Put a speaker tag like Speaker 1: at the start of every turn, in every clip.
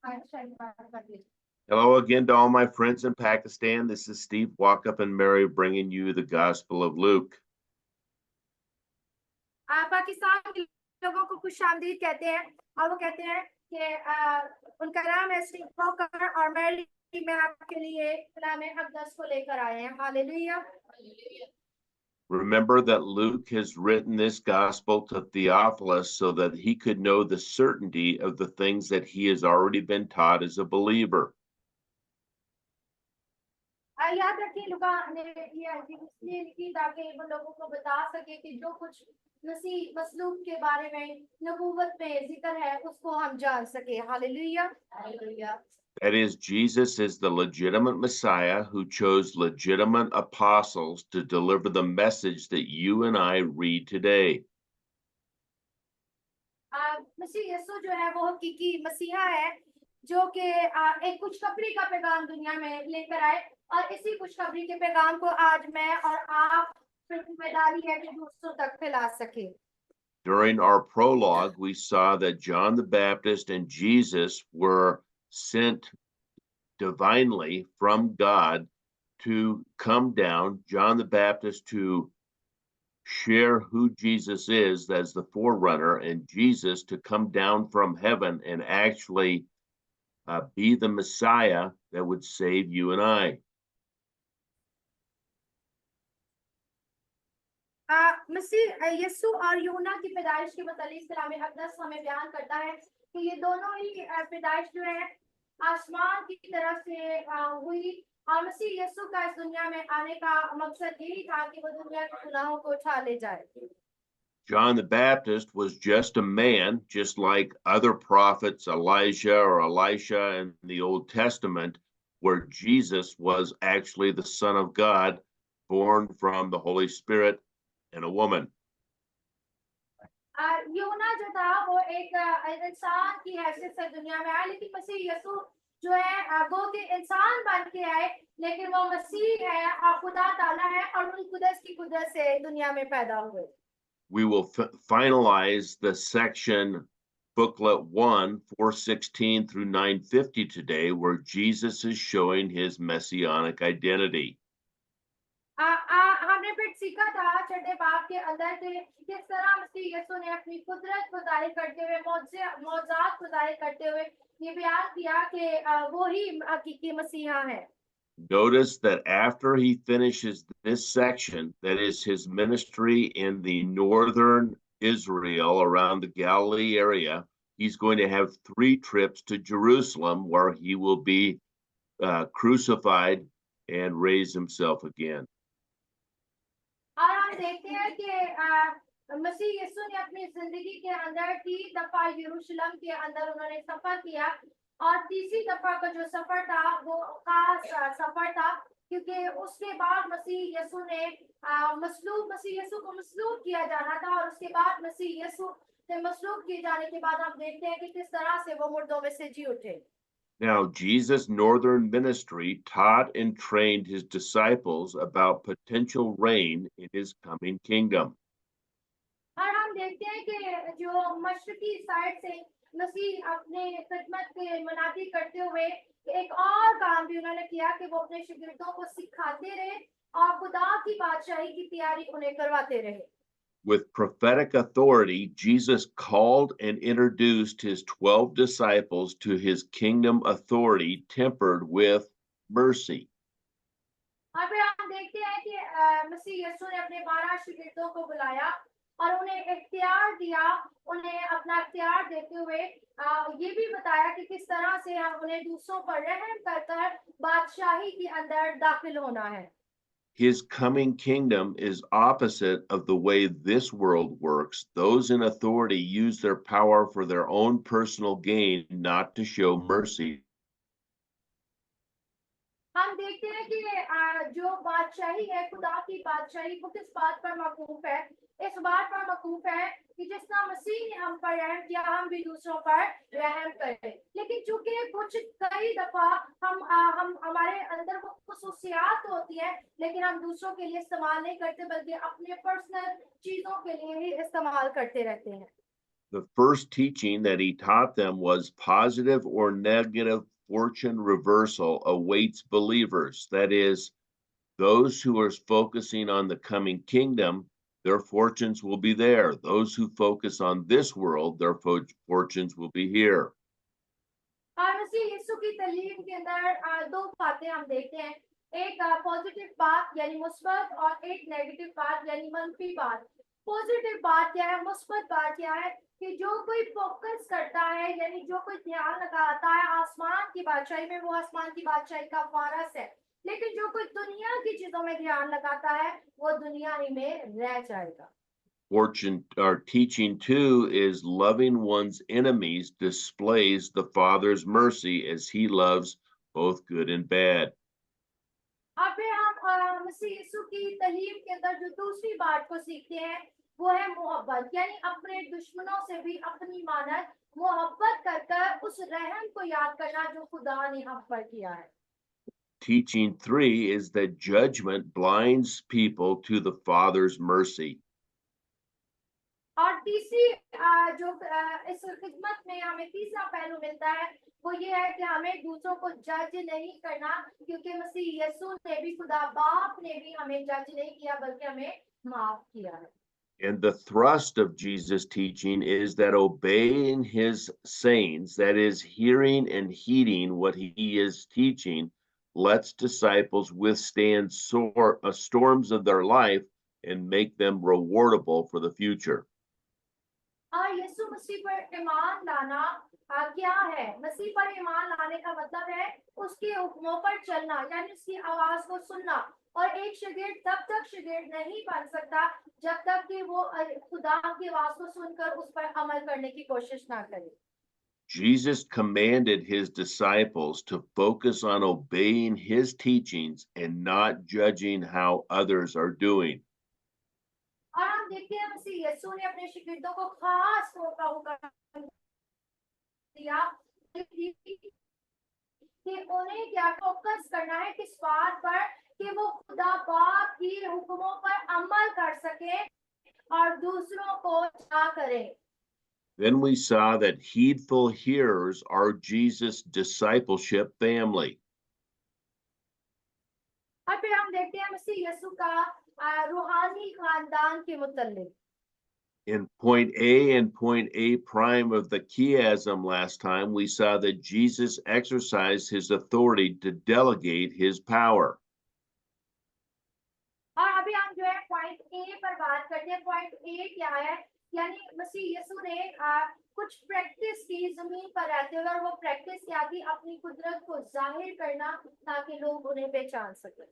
Speaker 1: Hello again to all my friends in Pakistan. This is Steve Walkup and Mary bringing you the Gospel of Luke.
Speaker 2: Pakistan के लोगों को खुशामदीद कहते हैं और वो कहते हैं कि उनका नाम है स्टीव वॉकर और मैरी मैं आपके लिए कलाम अक़दस को लेकर आए हैं। Hallelujah.
Speaker 1: Remember that Luke has written this gospel to Theophilus so that he could know the certainty of the things that he has already been taught as a believer.
Speaker 2: याद रखिए लुका ने ये इसलिए लिखी ताकि वो लोगों को बता सके कि जो कुछ मसीह मसलूब के बारे में नबूवत में जिक्र है उसको हम जान सके। Hallelujah hallelujah.
Speaker 1: That is, Jesus is the legitimate Messiah who chose legitimate apostles to deliver the message that you and I read today.
Speaker 2: मसीह यीशु जो है वो हकीकी मसीहा है जो कि एक खुशखबरी का पैगाम दुनिया में लेकर आए और इसी खुशखबरी के पैगाम को आज मैं और आप जिम्मेदारी है कि दूसरों तक फैला सके।
Speaker 1: During our prologue, we saw that John the Baptist and Jesus were sent divinely from God to come down, John the Baptist to share who Jesus is as the forerunner, and Jesus to come down from heaven and actually be the Messiah that would save you and I.
Speaker 2: मसीह यीशु और यूहन्ना की पैदाइश के मुतालिक कलाम अक़दस हमें बयान करता है कि ये दोनों ही पैदाइश जो है आसमान की तरफ से हुई और मसीह यीशु का इस दुनिया में आने का मकसद यही था कि वो दुनिया के गुनाहों को उठा ले जाए।
Speaker 1: John the Baptist was just a man, just like other prophets, Elijah or Elisha in the Old Testament, where Jesus was actually the Son of God, born from the Holy Spirit and a woman.
Speaker 2: यूहन्ना जो था वो एक इंसान की हैसियत से दुनिया में आया, लेकिन मसीह यीशु जो है वो के इंसान बन के आए, लेकिन वो मसीह है और खुदा ताला है और उन कुदस की कुदरत से दुनिया में पैदा हुए।
Speaker 1: We will finalize the section booklet 1, 416 through 950 today, where Jesus is showing his messianic identity.
Speaker 2: हमने फिर सीखा था छठे बाब के अंदर से किस तरह मसीह यीशु ने अपनी कुदरत को जाहिर करते हुए मौजूदात को जाहिर करते हुए ये बयान किया कि वो ही हकीकी मसीहा है।
Speaker 1: Notice that after he finishes this section, that is his ministry in the northern Israel around the Galilee area, he's going to have 3 trips to Jerusalem where he will be crucified and raise himself again.
Speaker 2: और हम देखते हैं कि मसीह यीशु ने अपनी जिंदगी के अंदर 3 दफा यरूशलेम के अंदर उन्होंने सफर किया और तीसरी दफा का जो सफर था वो खास सफर था क्योंकि उसके बाद मसीह यीशु ने मसीह यीशु को मसलूब किया जाना था और उसके बाद मसीह यीशु से मसलूब किए जाने के बाद हम देखते हैं कि किस तरह से वो मुर्दों में से जी उठे।
Speaker 1: Now, Jesus' northern ministry taught and trained his disciples about potential reign in his coming kingdom.
Speaker 2: और हम देखते हैं कि जो मशरकी साइड से मसीह अपने खिदमत के मुनादी करते हुए एक और काम भी उन्होंने किया कि वो अपने शागिर्दों को सिखाते रहे और खुदा की बादशाही की तैयारी उन्हें करवाते रहे।
Speaker 1: With prophetic authority, Jesus called and introduced his 12 disciples to his kingdom authority tempered with mercy.
Speaker 2: और फिर हम देखते हैं कि मसीह यीशु ने अपने 12 शागिर्दों को बुलाया और उन्हें इख्तियार दिया, उन्हें अपना इख्तियार देते हुए ये भी बताया कि किस तरह से हम उन्हें दूसरों पर रहम कर बादशाही के अंदर दाखिल होना है।
Speaker 1: His coming kingdom is opposite of the way this world works. Those in authority use their power for their own personal gain, not to show mercy.
Speaker 2: हम देखते हैं कि जो बादशाही है खुदा की बादशाही वो किस बात पर मौकूफ है, इस बात पर मौकूफ है कि जिस तरह मसीह ने हम पर रहम किया हम भी दूसरों पर रहम करें। लेकिन चूंकि कुछ कई दफा हम हमारे अंदर वो खुसूसियात होती है लेकिन हम दूसरों के लिए इस्तेमाल नहीं करते बल्कि अपने पर्सनल चीजों के लिए ही इस्तेमाल करते रहते हैं।
Speaker 1: The first teaching that he taught them was positive or negative fortune reversal awaits believers. That is, those who are focusing on the coming kingdom, their fortunes will be there. Those who focus on this world, their fortunes will be here.
Speaker 2: और मसीह यीशु की तालीम के अंदर दो बातें हम देखते हैं, एक पॉजिटिव बात यानी मुस्बत और एक नेगेटिव बात यानी मंफी बात। पॉजिटिव बात क्या है, मुस्बत बात क्या है कि जो कोई फोकस करता है यानी जो कोई ध्यान लगाता है आसमान की बादशाही में, वो आसमान की बादशाही का वारस है। लेकिन जो कोई दुनिया की चीजों में ध्यान लगाता है वो दुनिया ही में रह जाएगा।
Speaker 1: Fortune or teaching two is loving one's enemies displays the Father's mercy as he loves both good and bad.
Speaker 2: अब फिर हम मसीह यीशु की तालीम के अंदर जो दूसरी बात को सीखते हैं वो है मोहब्बत, यानी अपने दुश्मनों से भी अपनी मानत मोहब्बत कर कर उस रहम को याद करना जो खुदा ने हम पर किया है।
Speaker 1: Teaching three is that judgment blinds people to the Father's mercy.
Speaker 2: और तीसरी जो इस खिदमत में हमें तीसरा पहलू मिलता है वो ये है कि हमें दूसरों को जज नहीं करना, क्योंकि मसीह यीशु ने भी, खुदा बाप ने भी हमें जज नहीं किया बल्कि हमें माफ किया है।
Speaker 1: And the thrust of Jesus' teaching is that obeying his sayings, that is, hearing and heeding what he is teaching, lets disciples withstand storms of their life and make them rewardable for the future.
Speaker 2: और यीशु मसीह पर ईमान लाना क्या है? मसीह पर ईमान लाने का मतलब है उसके हुक्मों पर चलना, यानी उसकी आवाज को सुनना। और एक शागिर्द तब तक शागिर्द नहीं बन सकता जब तक कि वो खुदा की आवाज को सुनकर उस पर अमल करने की कोशिश ना करे।
Speaker 1: Jesus commanded his disciples to focus on obeying his teachings and not judging how others are doing.
Speaker 2: और हम देखते हैं मसीह यीशु ने अपने शागिर्दों को खास तौर पर हुक्म दिया कि उन्हें क्या फोकस करना है, किस बात पर कि वो खुदा बाप की हुक्मों पर अमल कर सके और दूसरों को क्या करें।
Speaker 1: Then we saw that heedful hearers are Jesus' discipleship family.
Speaker 2: और फिर हम देखते हैं मसीह यीशु का रूहानी खानदान के मुतल्लिक।
Speaker 1: In point A and point A prime of the chiasm last time, we saw that Jesus exercised his authority to delegate his power.
Speaker 2: और अभी हम जो है पॉइंट ए पर बात करते हैं। पॉइंट ए क्या है, यानी मसीह यीशु ने कुछ प्रैक्टिस की जमीन पर रहते हुए, और वो प्रैक्टिस क्या थी? अपनी कुदरत को जाहिर करना ताकि लोग उन्हें पहचान सकें।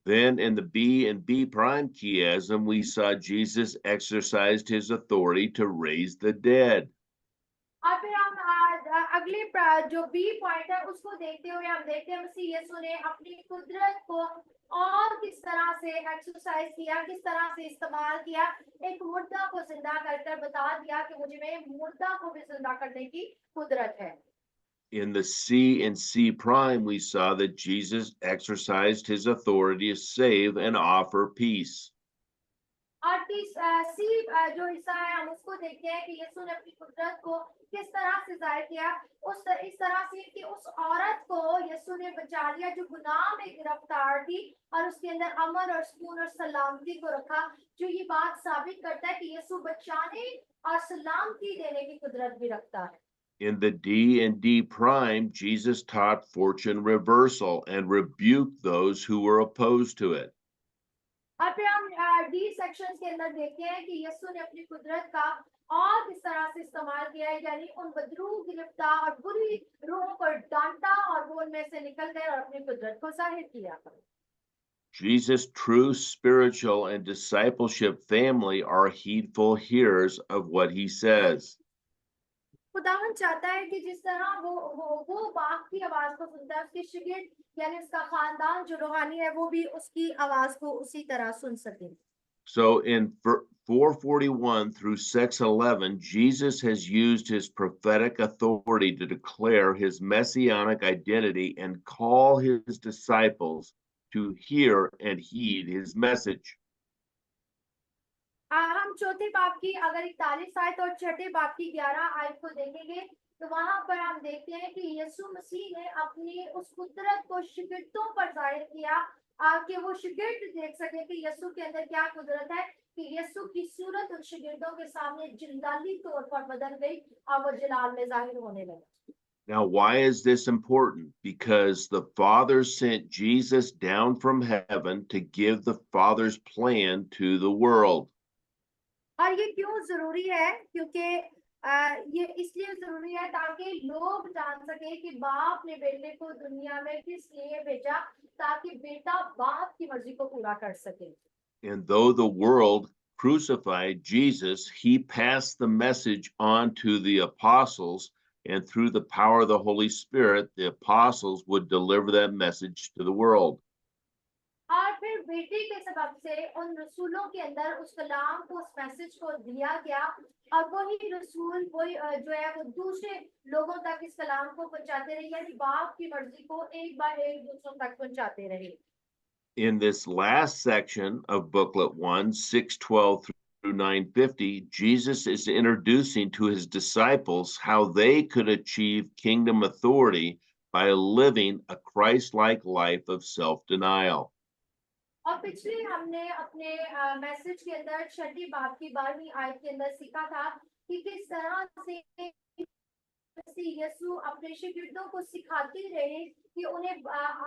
Speaker 1: Then in the B and B prime chiasm, we saw Jesus exercised his authority to raise the dead.
Speaker 2: और फिर हम अगले जो बी पॉइंट है उसको देखते हुए हम देखते हैं मसीह यीशु ने अपनी कुदरत को और किस तरह से एक्सरसाइज किया, किस तरह से इस्तेमाल किया। एक मुर्दा को जिंदा कर बता दिया कि मुझे में मुर्दा को भी जिंदा करने की कुदरत है।
Speaker 1: In the C and C prime, we saw that Jesus exercised his authority to save and offer peace.
Speaker 2: और सी जो हिस्सा है हम उसको देखते हैं कि यीशु ने अपनी कुदरत को किस तरह से जाहिर किया, इस तरह से कि उस औरत को यीशु ने बचा लिया जो गुनाह में गिरफ्तार थी, और उसके अंदर अमन और सुकून और सलामती को रखा, जो ये बात साबित करता है कि यीशु बचाने और सलामती देने की कुदरत भी रखता है।
Speaker 1: In the D and D prime, Jesus taught fortune reversal and rebuked those who were opposed to it.
Speaker 2: और फिर हम डी सेक्शन के अंदर देखते हैं कि यीशु ने अपनी कुदरत का और किस तरह से इस्तेमाल किया है, यानी उन बदरू गिरफ्तार और बुरी रूहों को डांटा और वो उनमें से निकल गए और अपनी कुदरत को जाहिर किया।
Speaker 1: Jesus' true spiritual and discipleship family are heedful hearers of what he says.
Speaker 2: खुदावन चाहता है कि जिस तरह वो बाप की आवाज को सुनता है, उसके शागिर्द यानी उसका खानदान जो रूहानी है वो भी उसकी आवाज को उसी तरह सुन सके।
Speaker 1: So in 441 through 611, Jesus has used his prophetic authority to declare his messianic identity and call his disciples to hear and heed his message.
Speaker 2: हम चौथे बाब की अगर 41 आयत और छठे बाब की 11 आयत को देखेंगे तो वहां पर हम देखते हैं कि यीशु मसीह ने अपनी उस कुदरत को शिगिर्दों पर जाहिर किया, कि वो शिगिर्द देख सके कि यीशु के अंदर क्या कुदरत है, कि यीशु की सूरत उन शिगिर्दों के सामने जिंदाली तौर पर बदल गई और वो जलाल में जाहिर होने लगे।
Speaker 1: Now, why is this important? Because the Father sent Jesus down from heaven to give the Father's plan to the world.
Speaker 2: और ये क्यों जरूरी है? क्योंकि ये इसलिए जरूरी है ताकि लोग जान सके कि बाप ने बेटे को दुनिया में किस लिए भेजा, ताकि बेटा बाप की मर्जी को पूरा कर सके।
Speaker 1: And though the world crucified Jesus, he passed the message on to the apostles, and through the power of the Holy Spirit, the apostles would deliver that message to the world.
Speaker 2: और फिर बेटे के सबब से उन रसूलों के अंदर उस कलाम को, उस मैसेज को दिया गया, और वही रसूल वही जो है वो दूसरे लोगों तक इस कलाम को पहुंचाते रहे, यानी बाप की मर्जी को एक बार एक दूसरों तक पहुंचाते रहे।
Speaker 1: In this last section of booklet 1, 612 through 950, Jesus is introducing to his disciples how they could achieve kingdom authority by living a Christ-like life of self-denial.
Speaker 2: और पिछले हमने अपने मैसेज के अंदर छठी बाब की 12वीं आयत के अंदर सीखा था कि किस तरह से यीशु अपने शिगिर्दों को सिखाते रहे कि उन्हें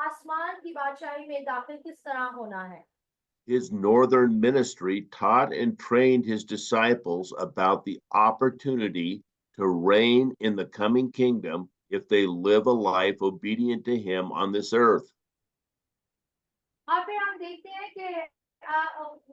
Speaker 2: आसमान की बादशाही में दाखिल किस तरह होना है।
Speaker 1: His northern ministry taught and trained his disciples about the opportunity to reign in the coming kingdom if they live a life obedient to him on this earth.
Speaker 2: और फिर हम देखते हैं कि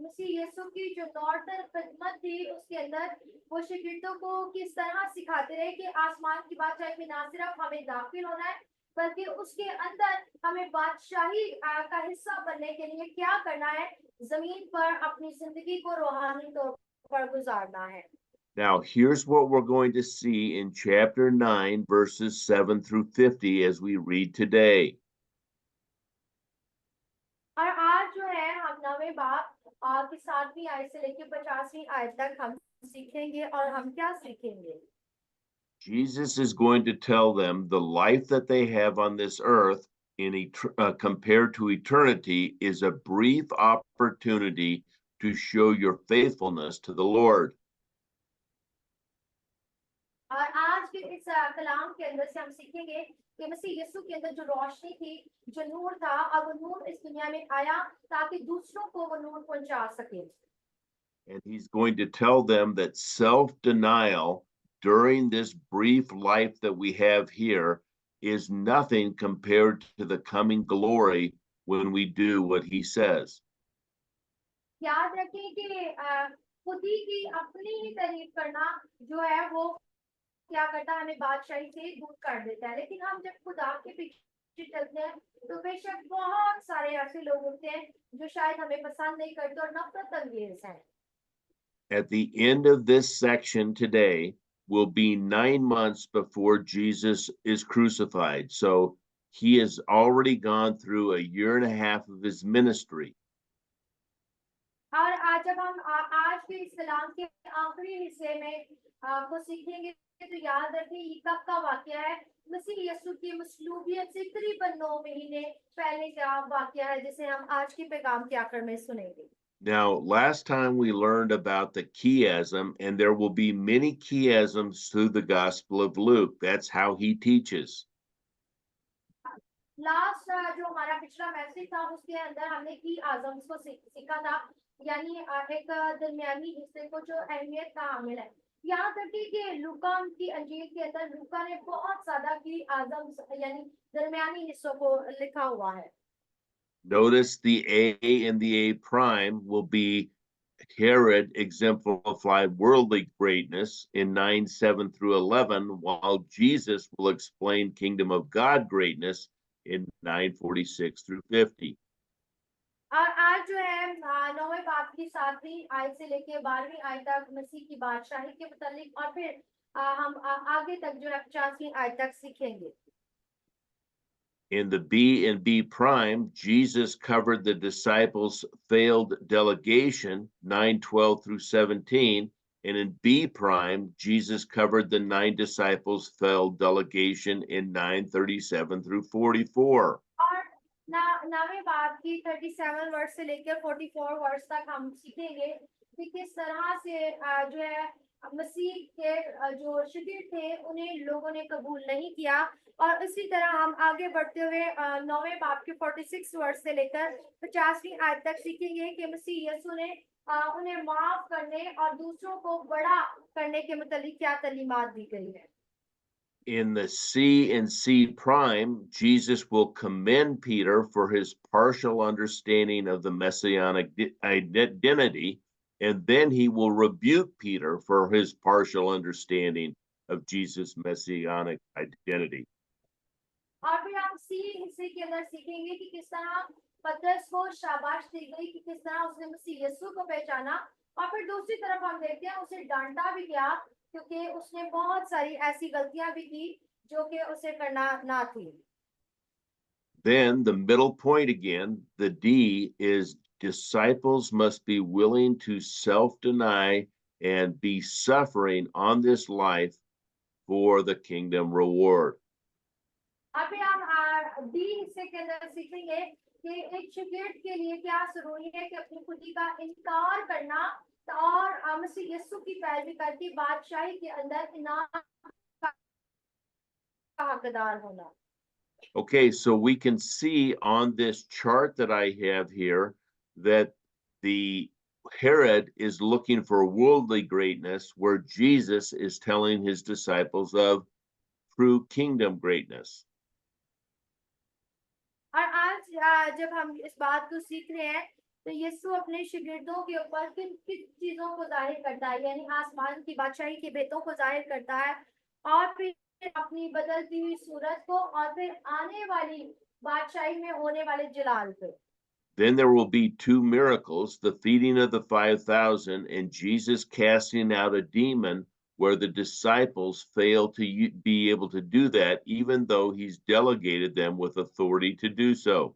Speaker 2: मसीह यीशु की जो नॉर्दर्न खिदमत थी उसके अंदर वो शिगिर्दों को किस तरह सिखाते रहे कि आसमान की बादशाही में ना सिर्फ हमें दाखिल होना है, बल्कि उसके अंदर हमें बादशाही का हिस्सा बनने के लिए क्या करना है, जमीन पर अपनी जिंदगी को रूहानी तौर पर गुजारना है।
Speaker 1: Now, here's what we're going to see in chapter 9, verses 7 through 50 as we read today.
Speaker 2: और आज जो है हम नवे बाब की 7वीं आयत से लेकर 50वीं आयत तक हम सीखेंगे, और हम क्या सीखेंगे?
Speaker 1: Jesus is going to tell them the life that they have on this earth compared to eternity is a brief opportunity to show your faithfulness to the Lord.
Speaker 2: और आज के इस कलाम के अंदर से हम सीखेंगे कि मसीह यीशु के अंदर जो रोशनी थी, जो नूर था, और वो नूर इस दुनिया में आया ताकि दूसरों को वो नूर पहुंचा सके।
Speaker 1: And he's going to tell them that self-denial during this brief life that we have here is nothing compared to the coming glory when we do what he says.
Speaker 2: याद रखें कि खुद ही की अपनी ही तारीफ करना जो है वो क्या करता है, हमें बादशाही से दूर कर देता है। लेकिन हम जब खुदा के पीछे चलते हैं तो बेशक बहुत सारे ऐसे लोग होते हैं जो शायद हमें पसंद नहीं करते और नफरत अंगेज हैं।
Speaker 1: At the end of this section today will be 9 months before Jesus is crucified. So he has already gone through a year and a half of his ministry.
Speaker 2: और आज जब हम आज के इस कलाम के आखिरी हिस्से में को सीखेंगे तो याद रखें ये कब का वाकया है, मसीह यीशु की मसलूबियत से करीबन 9 महीने पहले का वाकया है, जिसे हम आज के पैगाम के आखिर में सुनेंगे।
Speaker 1: Now, last time we learned about the chiasm, and there will be many chiasms through the Gospel of Luke. That's how he teaches.
Speaker 2: Last जो हमारा पिछला मैसेज था उसके अंदर हमने की आजम्स को सीखा था, यानी एक दरमियानी हिस्से को जो अहमियत का हामिल है। यहाँ तक कि लूका की अंजील के अंदर लूका ने बहुत ज्यादा की आजम्स यानी दरमियानी हिस्सों को लिखा हुआ है।
Speaker 1: Notice the A and the A prime will be Herod exemplified worldly greatness in 9, 7 through 11, while Jesus will explain kingdom of God greatness in 9:46 through 50.
Speaker 2: और आज जो है 9वें बाब की 7वीं आयत से लेके 12वीं आयत तक मसीह की बादशाही के मुतालिक, और फिर हम आगे तक जो है 50वीं आयत तक सीखेंगे।
Speaker 1: In the B and B prime, Jesus covered the disciples' failed delegation, 9:12 through 17. And in B prime, Jesus covered the 9 disciples' failed delegation in 9:37 through 44.
Speaker 2: और नवे बाब की 37 वर्ष से लेकर 44 वर्ष तक हम सीखेंगे कि किस तरह से जो है मसीह के जो शिगिर थे उन्हें लोगों ने कबूल नहीं किया। और इसी तरह हम आगे बढ़ते हुए नौवें बाब के 46 वर्ष से लेकर 50वीं आयत तक सीखेंगे कि मसीह यीशु ने उन्हें माफ करने और दूसरों को बड़ा करने के मुतालिक क्या तालीमात दी गई है।
Speaker 1: In the C and C prime, Jesus will commend Peter for his partial understanding of the messianic identity, and then he will rebuke Peter for his partial understanding of Jesus' messianic identity.
Speaker 2: और फिर हम सी हिस्से के अंदर सीखेंगे कि किस तरह पतरस को शाबाश दी गई कि किस तरह उसने मसीह यीशु को पहचाना। और फिर दूसरी तरफ हम देखते हैं उसे डांटा भी गया क्योंकि उसने बहुत सारी ऐसी गलतियां भी की जो कि उसे करना ना थी।
Speaker 1: Then the middle point again, the D, is disciples must be willing to self-deny and be suffering on this life for the kingdom reward.
Speaker 2: अभी हम डी हिस्से के अंदर सीखेंगे कि एक शिगिर्द के लिए क्या जरूरी है कि अपनी खुदी का इनकार करना और मसीह यीशु की पैरवी करके बादशाही के अंदर इनाम का हकदार होना।
Speaker 1: Okay, so we can see on this chart that I have here that the Herod is looking for worldly greatness, where Jesus is telling his disciples of true kingdom greatness.
Speaker 2: और आज जब हम इस बात को सीख रहे हैं तो यीशु अपने शिगिर्दों के ऊपर किन किन चीजों को जाहिर करता है, यानी आसमान की बादशाही के भेदों को जाहिर करता है और फिर अपनी बदलती हुई सूरत को और फिर आने वाली बादशाही में होने वाले जलाल पे।
Speaker 1: Then there will be 2 miracles, the feeding of the 5,000 and Jesus casting out a demon, where the disciples fail to be able to do that, even though he's delegated them with authority to do so.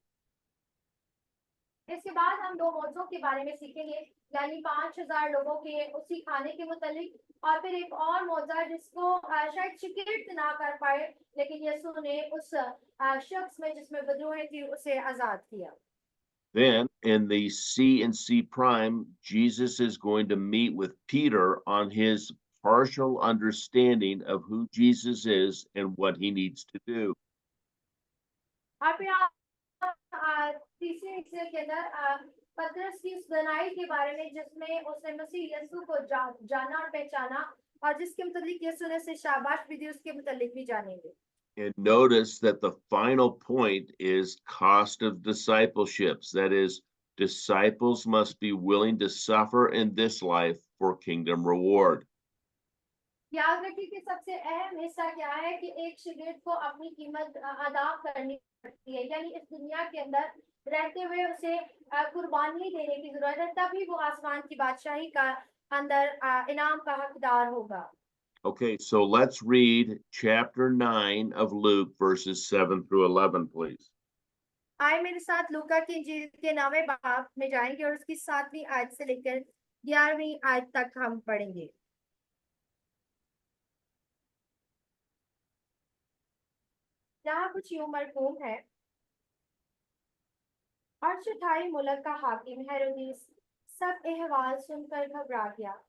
Speaker 2: इसके बाद हम दो मौजों के बारे में सीखेंगे, यानी 5,000 लोगों के उसी खाने के मुतालिक और फिर एक और मौजा जिसको शायद शिगिर्द ना कर पाए लेकिन यीशु ने उस शख्स में जिसमें बदरूहें थी उसे आजाद किया।
Speaker 1: Then in the C and C prime, Jesus is going to meet with Peter on his partial understanding of who Jesus is and what he needs to do.
Speaker 2: और फिर तीसरे हिस्से के अंदर पतरस की उस गहराई के बारे में जिसमें उसने मसीह यीशु को जाना और पहचाना और जिसके मुतालिक यीशु ने उसे शाबाश भी दी उसके मुतालिक भी जानेंगे।
Speaker 1: And notice that the final point is cost of discipleships. That is, disciples must be willing to suffer in this life for kingdom reward.
Speaker 2: याद रखिए कि सबसे अहम हिस्सा क्या है कि एक शिगिर्द को अपनी कीमत अदा करनी पड़ती है, यानी इस दुनिया के अंदर रहते हुए उसे कुर्बानी देने की जरूरत है, तभी वो आसमान की बादशाही का अंदर इनाम का हकदार होगा।
Speaker 1: Okay, so let's read chapter 9 of Luke, verses 7 through 11, please.
Speaker 2: आए मेरे साथ लूका की इंजील के 9वें बाब में जाएंगे और उसकी 7वीं आयत से लेकर 11वीं आयत तक हम पढ़ेंगे। यहाँ कुछ यूं मरकूम है, और चौथाई मुल्क का हाकिम हेरोदेस सब अहवाल सुनकर घबरा गया,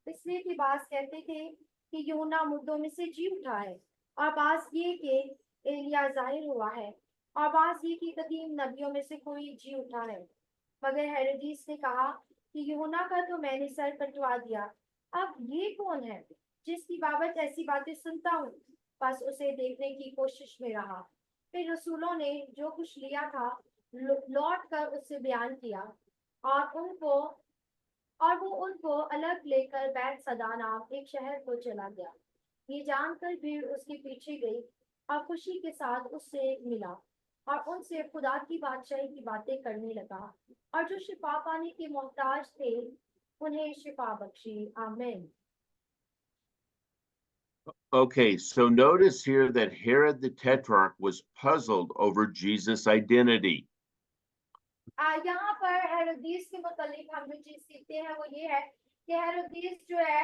Speaker 2: इसलिए कि बास कहते थे कि यूहन्ना मुर्दों में से जी उठा है, और बास ये कि एलिया जाहिर हुआ है, और बास ये कि कदीम नबियों में से कोई जी उठा है। मगर हेरोदेस ने कहा कि यूहन्ना का तो मैंने सर कटवा दिया, अब ये कौन है जिसकी बाबत ऐसी बातें सुनता हूँ। बस उसे देखने की कोशिश में रहा। फिर रसूलों ने जो कुछ लिया था लौट कर उससे बयान किया और वो उनको अलग लेकर बैत सदा नाम एक शहर को चला गया। ये जानकर भीड़ उसके पीछे गई और खुशी के साथ उससे मिला और उनसे खुदा की बादशाही की बातें करने लगा, और जो शिफा पाने के मोहताज थे उन्हें शिफा बख्शी। आमीन।
Speaker 1: Okay, so notice here that Herod the Tetrarch was puzzled over Jesus' identity.
Speaker 2: यहाँ पर हेरोदीस के मुतालिक हम जो चीज सीखते हैं वो ये है कि हेरोदीस जो है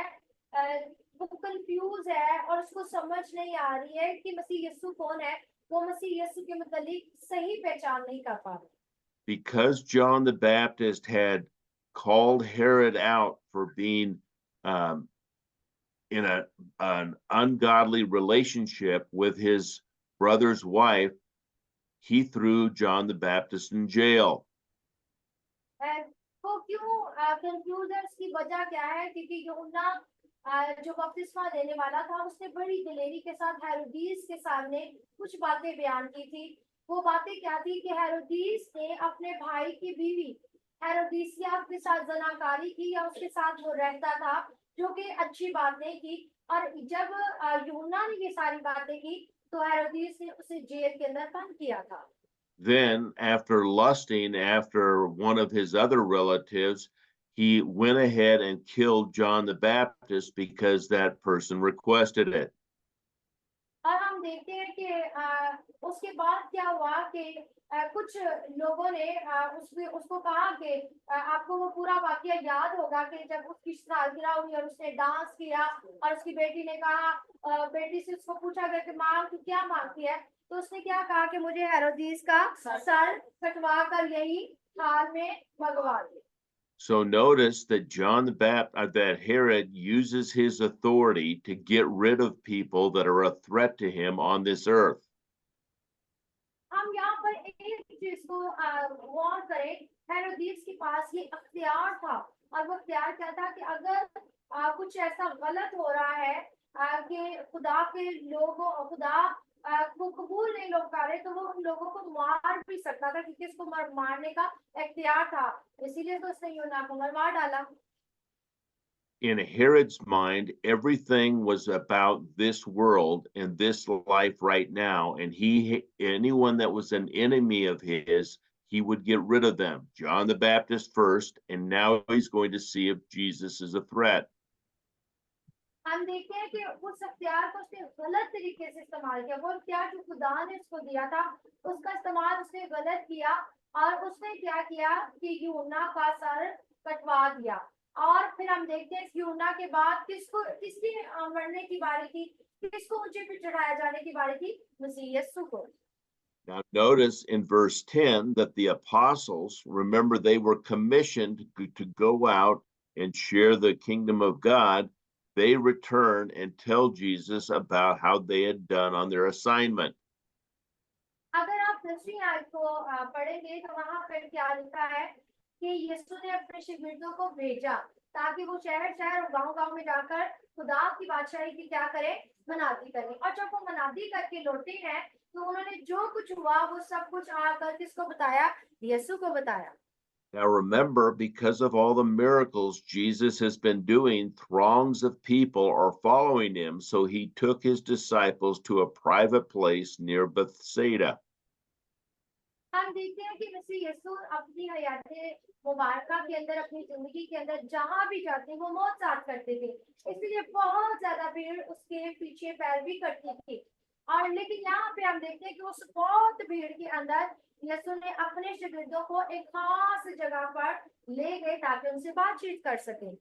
Speaker 2: वो कंफ्यूज है और उसको समझ नहीं आ रही है कि मसीह यीशु कौन है। वो मसीह यीशु के मुतालिक सही पहचान नहीं कर पा रही।
Speaker 1: Because John the Baptist had called Herod out for being um, in an ungodly relationship with his brother's wife, he threw John the Baptist in jail.
Speaker 2: वो क्यों कंफ्यूज है उसकी वजह क्या है क्योंकि यूहन्ना जो बपतिस्मा देने वाला था उसने बड़ी दिलेरी के साथ हेरोदीस के सामने कुछ बातें बयान की थी। वो बातें क्या थी कि हेरोदीस ने अपने भाई की बीवी हेरोदीसिया के साथ जनाकारी की या उसके साथ वो रहता था जो कि अच्छी बात नहीं की। और जब यूहन्ना ने ये सारी बातें की तो हेरोदीस ने उसे जेल के अंदर बंद किया था।
Speaker 1: Then, after lusting after one of his other relatives, he went ahead and killed John the Baptist because that person requested it.
Speaker 2: और हम देखते हैं कि उसके बाद क्या हुआ कि कुछ लोगों ने उसको कहा कि आपको वो पूरा वाकया याद होगा कि जब उसकी सालगिरह हुई और उसने डांस किया और उसकी बेटी ने कहा बेटी से उसको पूछा गया कि माँ तू क्या मांगती है। तो उसने क्या कहा कि मुझे हेरोदीस का सर कटवा कर यही हाल में भगवा दे।
Speaker 1: So notice that that Herod uses his authority to get rid of people that are a threat to him on this earth.
Speaker 2: हम यहाँ पर एक चीज को गौर करें। हेरोदीस के पास ये अख्तियार था और वो अख्तियार क्या था कि अगर कुछ ऐसा गलत हो रहा है कि खुदा के लोगों खुदा को कबूल नहीं लोग कर रहे तो वो उन लोगों को मार भी सकता था क्योंकि उसको मारने का अख्तियार था। इसीलिए तो उसने यूना को मरवा डाला।
Speaker 1: In Herod's mind, everything was about this world and this life right now, and anyone that was an enemy of his, he would get rid of them. John the Baptist first, and now he's going to see if Jesus is a threat.
Speaker 2: हम देखते हैं कि उस अख्तियार को उसने गलत तरीके से इस्तेमाल किया। वो अख्तियार जो खुदा ने उसको दिया था उसका इस्तेमाल उसने गलत किया और उसने क्या किया कि यूहन्ना का सर कटवा दिया। और फिर हम देखते हैं यूहन्ना के बाद किसकी मरने की बारी थी। किसको ऊंचे पे चढ़ाया जाने की बारी थी। मसीह यीशु को।
Speaker 1: Now, notice in verse 10 that the apostles, remember, they were commissioned to go out and share the kingdom of God. They return and tell Jesus about how they had done on their assignment.
Speaker 2: अगर आप 10वीं आयत को पढ़ेंगे तो वहां पर क्या लिखा है कि यीशु ने अपने शिष्यों को भेजा ताकि वो शहर शहर और गांव गांव में जाकर खुदा की बादशाही की क्या करे मनादी करें। और जब वो मनादी करके लौटे हैं तो उन्होंने जो कुछ हुआ वो सब कुछ आकर किसको बताया। यीशु को बताया।
Speaker 1: Now, remember, because of all the miracles Jesus has been doing, throngs of people are following him. So he took his disciples to a private place near Bethsaida.
Speaker 2: हम देखते हैं कि मसीह यीशु अपनी हयात मुबारका के अंदर अपनी जिंदगी के अंदर जहां भी जाते वो मौत साथ करते थे। इसलिए बहुत ज्यादा भीड़ उसके पीछे पैरवी करती थी। और लेकिन यहाँ पे हम देखते हैं कि उस बहुत भीड़ के अंदर यीशु ने अपने शागिर्दों को एक खास जगह पर ले गए ताकि उनसे बातचीत कर सके।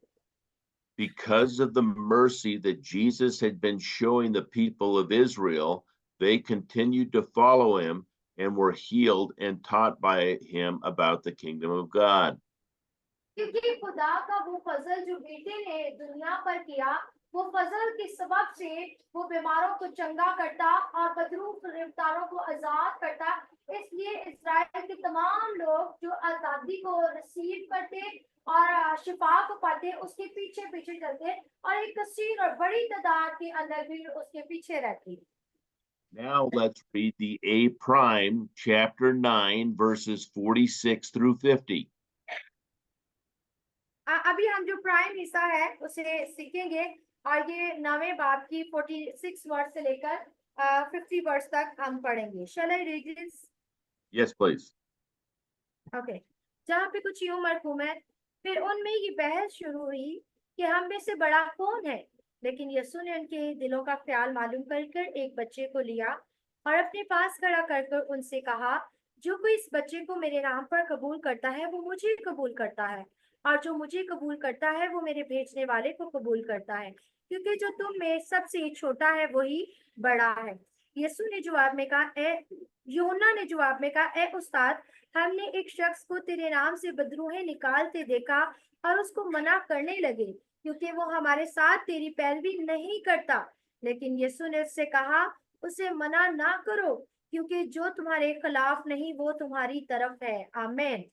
Speaker 1: Because of the mercy that Jesus had been showing the people of Israel, they continued to follow him and were healed and taught by him about the kingdom of God.
Speaker 2: क्योंकि खुदा का वो फजल जो बेटे ने दुनिया पर किया वो फजल के सबब से वो बीमारों को चंगा करता और बदरूप गिरफ्तारों को आजाद करता। इसलिए इस्राएल के तमाम लोग जो आजादी को रिसीव करते और शिफा को पाते उसके पीछे पीछे चलते और एक कसीर और बड़ी तादाद के अंदर भी उसके पीछे रहती।
Speaker 1: Now let's read the A prime, chapter 9, verses 46 through 50.
Speaker 2: अभी हम जो प्राइम हिस्सा है उसे सीखेंगे और ये 9वें बाब की 46 वर्ड से लेकर 50 वर्ड्स तक हम पढ़ेंगे। Shall I read this?
Speaker 1: Yes, please.
Speaker 2: Okay. जहाँ पे कुछ यूं मरकूम है। फिर उनमें ये बहस शुरू हुई कि हम में से बड़ा कौन है। लेकिन यीशु ने उनके दिलों का ख्याल मालूम कर एक बच्चे को लिया और अपने पास खड़ा कर उनसे कहा, जो कोई इस बच्चे को मेरे नाम पर कबूल करता है वो मुझे कबूल करता है, और जो मुझे कबूल करता है वो मेरे भेजने वाले को कबूल करता है, क्योंकि जो तुम में सबसे छोटा है वही बड़ा है। यीशु ने जवाब में कहा, ए यूहन्ना ने जवाब में कहा, ए उस्ताद, हमने एक शख्स को तेरे नाम से बदरूहें निकालते देखा और उसको मना करने लगे, क्योंकि वो हमारे साथ तेरी पैरवी नहीं करता। लेकिन यीशु ने उससे कहा, उसे मना ना करो, क्योंकि जो तुम्हारे खिलाफ नहीं वो तुम्हारी तरफ है। आमीन।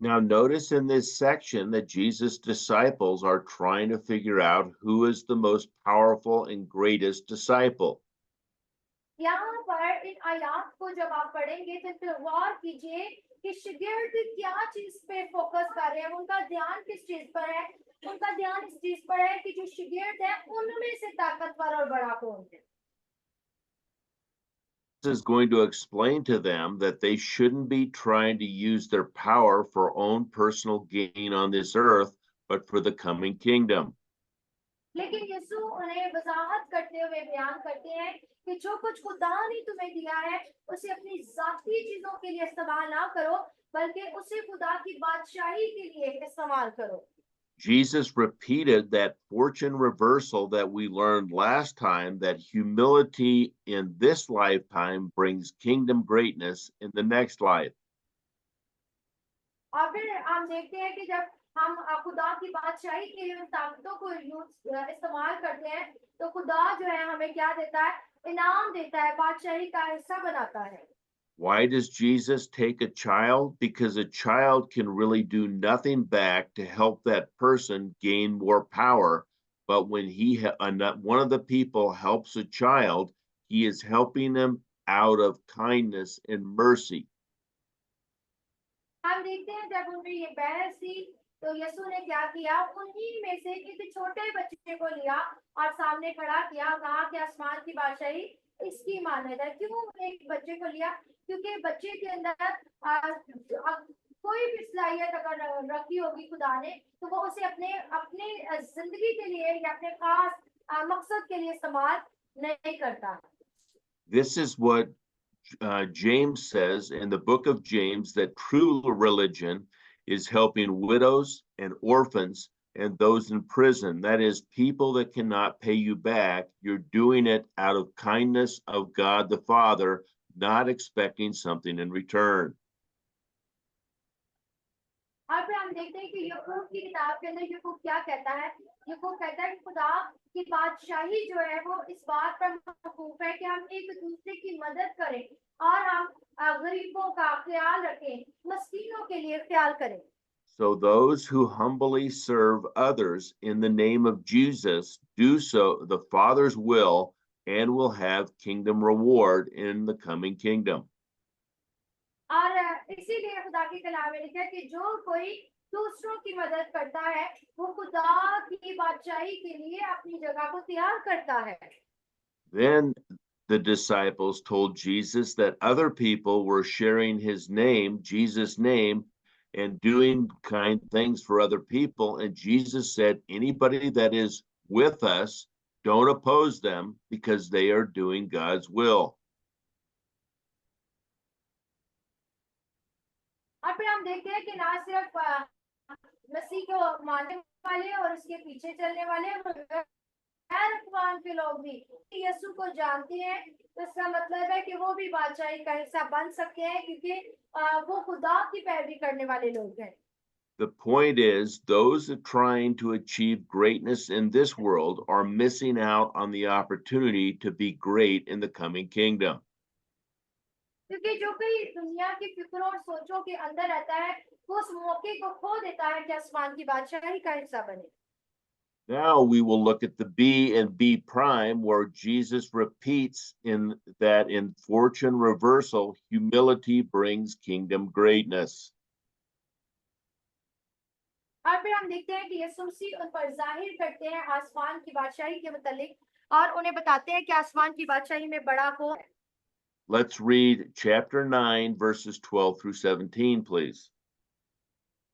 Speaker 1: Now, notice in this section that Jesus' disciples are trying to figure out who is the most powerful and greatest disciple.
Speaker 2: यहाँ पर इन आयात को जब आप पढ़ेंगे तो फिर गौर कीजिए कि शागिर्द क्या चीज पे फोकस कर रहे हैं, उनका ध्यान किस चीज पर है। उनका ध्यान इस चीज पर है कि जो शागिर्द है उनमें से ताकतवर और बड़ा कौन है।
Speaker 1: This is going to explain to them that they shouldn't be trying to use their power for own personal gain on this earth, but for the coming kingdom.
Speaker 2: लेकिन यीशु उन्हें वजाहत करते हुए बयान करते हैं कि जो कुछ खुदा ने तुम्हें दिया है उसे अपनी जाती चीजों के लिए इस्तेमाल ना करो, बल्कि उसे खुदा की बादशाही के लिए इस्तेमाल करो।
Speaker 1: Jesus repeated that fortune reversal that we learned last time, that humility in this lifetime brings kingdom greatness in the next life.
Speaker 2: और फिर हम देखते हैं कि जब हम खुदा की बादशाही के लिए उन ताकतों को इस्तेमाल करते हैं तो खुदा जो है हमें क्या देता है, इनाम देता है, बादशाही का हिस्सा बनाता है।
Speaker 1: Why does Jesus take a child? Because a child can really do nothing back to help that person gain more power. But when one of the people helps a child, he is helping them out of kindness and mercy.
Speaker 2: हम देखते हैं जब उनमें ये बहस थी तो यीशु ने क्या किया, उन्हीं में से एक छोटे बच्चे को लिया और सामने खड़ा किया, कहा कि आसमान की बादशाही इसकी मान्यता है। क्यों एक बच्चे को लिया? क्योंकि बच्चे के अंदर कोई भी सलाहियत अगर रखी होगी खुदा ने तो वो उसे अपने अपने जिंदगी के लिए या अपने खास मकसद के लिए इस्तेमाल नहीं करता।
Speaker 1: This is what James says in the book of James, that true religion is helping widows and orphans and those in prison. That is, people that cannot pay you back. You're doing it out of kindness of God the Father, not expecting something in return.
Speaker 2: और फिर हम देखते हैं कि याकूब की किताब के अंदर याकूब क्या कहता है। याकूब कहता है कि खुदा की बादशाही जो है वो इस बात पर मौकूफ है कि हम एक दूसरे की मदद करें और हम गरीबों का ख्याल रखें, मस्कीनों के लिए ख्याल करें।
Speaker 1: So those who humbly serve others in the name of Jesus do so the Father's will and will have kingdom reward in the coming kingdom.
Speaker 2: और इसीलिए खुदा के कलाम में लिखा है कि जो कोई दूसरों की मदद करता है वो खुदा की बादशाही के लिए अपनी जगह को तैयार करता है।
Speaker 1: Then the disciples told Jesus that other people were sharing his name, Jesus' name, and doing kind things for other people. And Jesus said, anybody that is with us, don't oppose them because they are doing God's will.
Speaker 2: और फिर हम देखते हैं कि ना सिर्फ मसीह को मानने वाले और उसके पीछे चलने वाले गैर अखवान के लोग भी यीशु को जानते हैं, तो इसका मतलब है कि वो भी बादशाही का हिस्सा बन सकते हैं, क्योंकि वो खुदा की पैरवी करने वाले लोग हैं।
Speaker 1: The point is, those that trying to achieve greatness in this world are missing out on the opportunity to be great in the coming kingdom.
Speaker 2: क्योंकि जो कोई दुनिया की फिक्रों और सोचों के अंदर रहता है वो उस मौके को खो देता है कि आसमान की बादशाही का हिस्सा बने।
Speaker 1: Now we will look at the B and B prime, where Jesus repeats in fortune reversal, humility brings kingdom greatness.
Speaker 2: और फिर हम देखते हैं कि यीशु मसीह उन पर जाहिर करते हैं आसमान की बादशाही के मुतालिक और उन्हें बताते हैं कि आसमान की बादशाही में बड़ा कौन है।
Speaker 1: Let's read chapter 9, verses 12 through 17, please.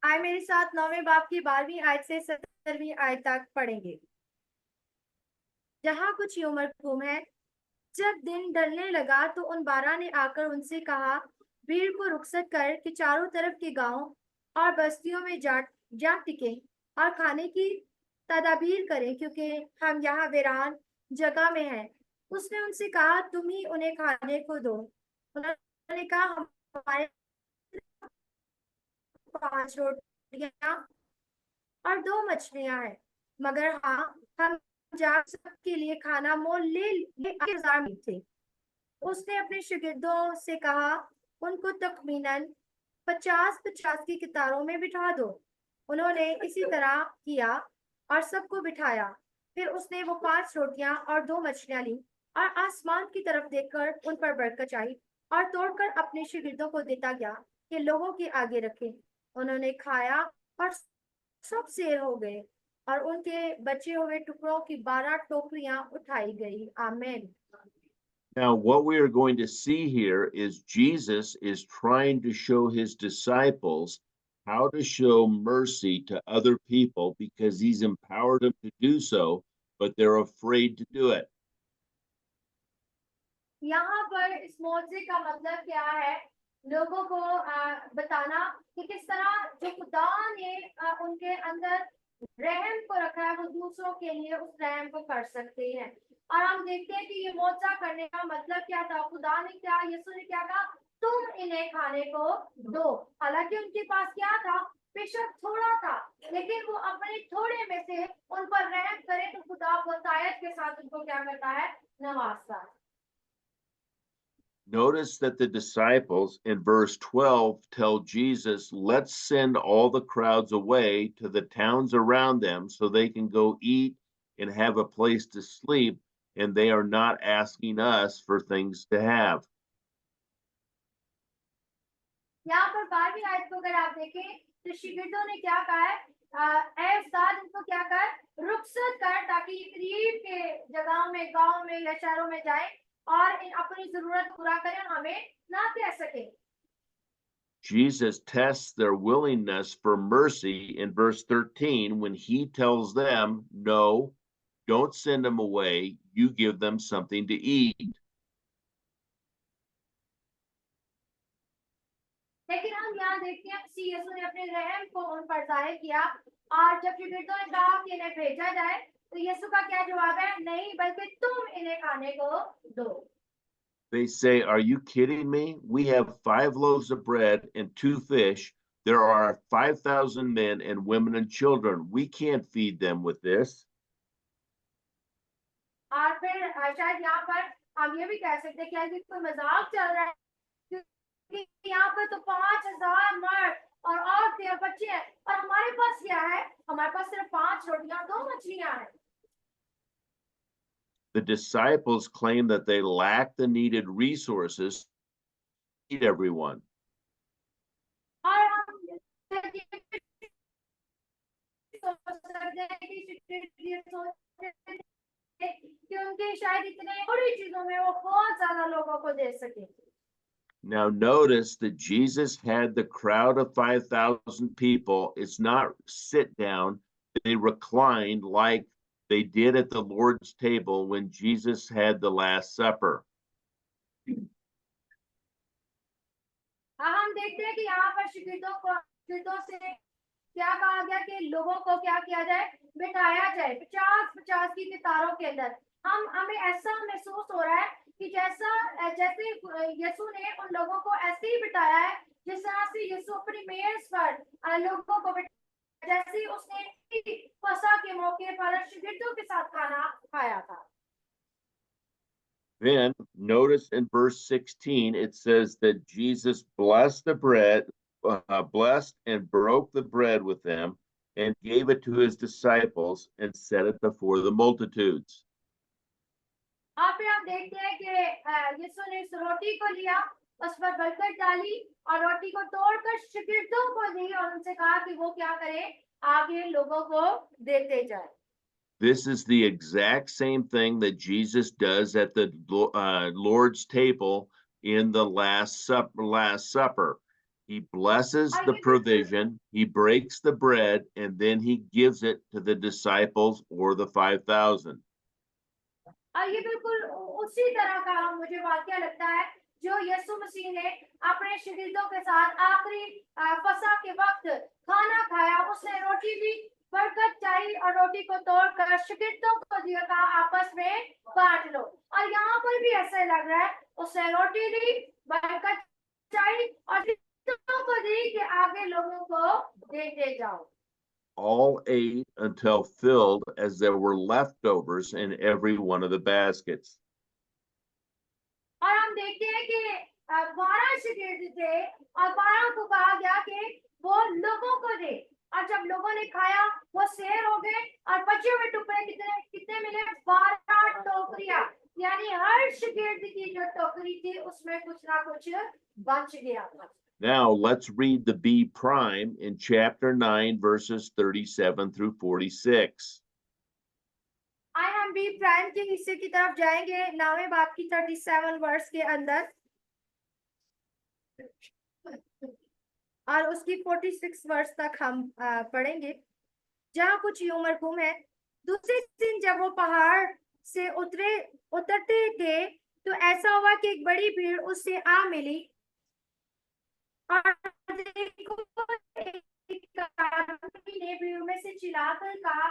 Speaker 2: आए मेरे साथ 9वें बाब की 12वीं आयत से 17वीं आयत तक पढ़ेंगे। जहाँ कुछ यूं मरकूम है। जब दिन ढलने लगा तो उन 12 ने आकर उनसे कहा, भीड़ को रुखसत कर कि चारों तरफ के गांव और बस्तियों में जा टिके और खाने की तदाबीर करें, क्योंकि हम यहाँ वीरान जगह में हैं। उसने उनसे कहा, तुम ही उन्हें खाने को दो। उन्होंने कहा, हमारे 5 रोटियां और 2 मछलियां हैं, मगर हाँ, हम जा सबके लिए खाना मोल ले 1000 में थे। उसने अपने शागिर्दों से कहा, उनको तखमीनन 50-50 की कतारों में बिठा दो। उन्होंने इसी तरह किया और सबको बिठाया। फिर उसने वो 5 रोटियां और 2 मछलियां ली और आसमान की तरफ देखकर उन पर बरकत चाही और तोड़कर अपने शागिर्दों को देता गया कि लोगों के आगे रखें। उन्होंने खाया और सब सेर हो गए और उनके बचे हुए टुकड़ों की 12 टोकरियां उठाई गई। आमीन।
Speaker 1: Now, what we are going to see here is Jesus is trying to show his disciples how to show mercy to other people because he's empowered them to do so, but they're afraid to do it.
Speaker 2: यहाँ पर इस मौजे का मतलब क्या है? लोगों को बताना कि किस तरह जो खुदा ने उनके अंदर रहम को रखा है, वो दूसरों के लिए उस रहम को कर सकते हैं। और हम देखते हैं कि ये मौजा करने का मतलब क्या था। खुदा ने क्या, यीशु ने क्या कहा, तुम इन्हें खाने को दो। हालांकि उनके पास क्या था? बेशक थोड़ा था, लेकिन वो अपने थोड़े में से उन पर रहम करे तो खुदा बहुतायत के साथ उनको क्या करता है? नवाजता है।
Speaker 1: Notice that the disciples in verse 12 tell Jesus, let's send all the crowds away to the towns around them so they can go eat and have a place to sleep, and they are not asking us for things to have.
Speaker 2: यहाँ पर 12वीं आयत को अगर आप देखें तो शिगिर्दों ने क्या कहा है? ऐ उस्ताद, इनको क्या कर, रुखसत कर ताकि करीब के जगहों में, गांव में या शहरों में जाए और इन अपनी जरूरत पूरा करें और हमें ना कह सके।
Speaker 1: Jesus tests their willingness for mercy in verse 13 when he tells them, no, don't send them away. You give them something to eat.
Speaker 2: लेकिन हम यहाँ देखते हैं कि यीशु ने अपने रहम को उन पर जाहिर किया और जब शिगिर्दों ने कहा कि इन्हें भेजा जाए तो यीशु का क्या जवाब है? नहीं, बल्कि तुम इन्हें खाने को दो।
Speaker 1: They say, are you kidding me? We have 5 loaves of bread and 2 fish. There are 5,000 men and women and children. We can't feed them with this.
Speaker 2: और फिर शायद यहाँ पर हम ये भी कह सकते हैं कि कोई मजाक चल रहा है, क्योंकि यहाँ पर तो 5000 मर्द और औरतें और बच्चे हैं और हमारे पास क्या है? हमारे पास सिर्फ 5 रोटियां 2 मछलियां हैं।
Speaker 1: The disciples claim that they lack the needed resources to feed everyone.
Speaker 2: और हम ये सोच सकते हैं कि उनके शायद इतने थोड़ी चीजों में वो बहुत ज्यादा लोगों को दे सके।
Speaker 1: Now, notice that Jesus had the crowd of 5,000 people. It's not sit down, they reclined like they did at the Lord's table when Jesus had the Last Supper.
Speaker 2: हाँ, हम देखते हैं कि यहाँ पर शिगिर्दों से क्या कहा गया कि लोगों को क्या किया जाए? बिठाया जाए 50-50 की कतारों के अंदर। हमें ऐसा महसूस हो रहा है कि जैसे यीशु ने उन लोगों को ऐसे ही बिठाया है जिस तरह से यीशु अपनी मेज पर लोगों को जैसे उसने फसह के मौके पर शिगिर्दों के साथ खाना खाया था।
Speaker 1: Then notice in verse 16, it says that Jesus blessed the bread, blessed and broke the bread with them and gave it to his disciples and set it before the multitudes.
Speaker 2: आप यहाँ देखते हैं कि यीशु ने इस रोटी को लिया, उस पर बरकत डाली और रोटी को तोड़कर शिगिर्दों को दी और उनसे कहा कि वो क्या करे? आगे लोगों को देते जाए।
Speaker 1: This is the exact same thing that Jesus does at the Lord's table in the Last Supper. He blesses the provision, he breaks the bread, and then he gives it to the disciples or the 5,000.
Speaker 2: और ये बिल्कुल उसी तरह का मुझे वाक्य लगता है जो यीशु मसीह ने अपने शिगिर्दों के साथ आखिरी फसह के वक्त खाना खाया। उसने रोटी भी बरकत चाही और रोटी को तोड़कर शिगिर्दों को दिया, कहा आपस में बांट लो। और यहाँ पर भी ऐसा लग रहा है, उसने रोटी दी, बरकत चाही और शिगिर्दों को दी कि आगे लोगों को देते जाओ।
Speaker 1: All ate until filled, as there were leftovers in every one of the baskets.
Speaker 2: और हम देखते हैं कि 12 शिगिर्द थे और 12 को कहा गया कि वो लोगों को दे। और जब लोगों ने खाया वो शेर हो गए और बचे हुए टुकड़े कितने कितने मिले? 12 टोकरियां। यानी हर शिगिर्द की जो टोकरी थी उसमें कुछ ना कुछ बच गया।
Speaker 1: Now let's read the B prime in chapter 9, verses 37 through 46.
Speaker 2: आए हम बी प्राइम के हिस्से की तरफ जाएंगे, 9वें बाब की 37 वर्ष के अंदर और उसकी 46 वर्ष तक हम पढ़ेंगे, जहाँ कुछ यूं मरकूम है। दूसरे दिन जब वो पहाड़ से उतरते थे तो ऐसा हुआ कि एक बड़ी भीड़ उससे आ मिली और देखो एक आदमी ने भीड़ में से चिल्लाकर कहा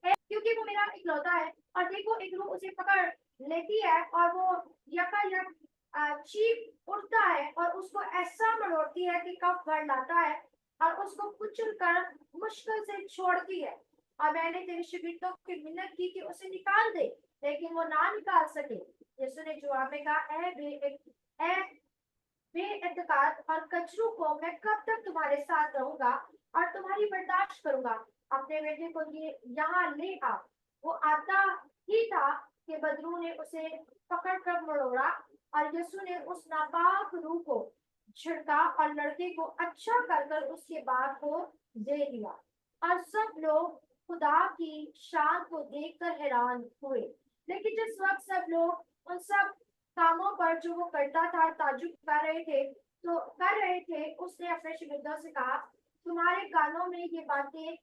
Speaker 2: है, क्योंकि वो मेरा इकलौता है, और देखो एक रूह उसे पकड़ लेती है और वो यकायक चीख उठता है और उसको ऐसा मरोड़ती है कि कफ भर लाता है और उसको कुचल कर मुश्किल से छोड़ती है। और मैंने तेरे शिगिर्दों की मिन्नत की कि उसे निकाल दे, लेकिन वो ना निकाल सके। यीशु ने जवाब में कहा, ए बेएतकाद और कचरू को मैं कब तक तुम्हारे साथ रहूंगा और तुम्हारी बर्दाश्त करूंगा? अपने बेटे को ये यहाँ ले आ। वो आता ही था कि बदरू ने उसे पकड़कर मरोड़ा और यीशु ने उस नापाक रूह को छिड़का और लड़के को अच्छा कर उसके बाप को दे दिया। और सब लोग खुदा की शान को देखकर हैरान हुए। लेकिन जिस वक्त सब लोग उन सब कामों पर जो वो करता था ताज्जुब कर रहे थे, उसने अपने शिगिर्दों से कहा, तुम्हारे कानों में ये बातें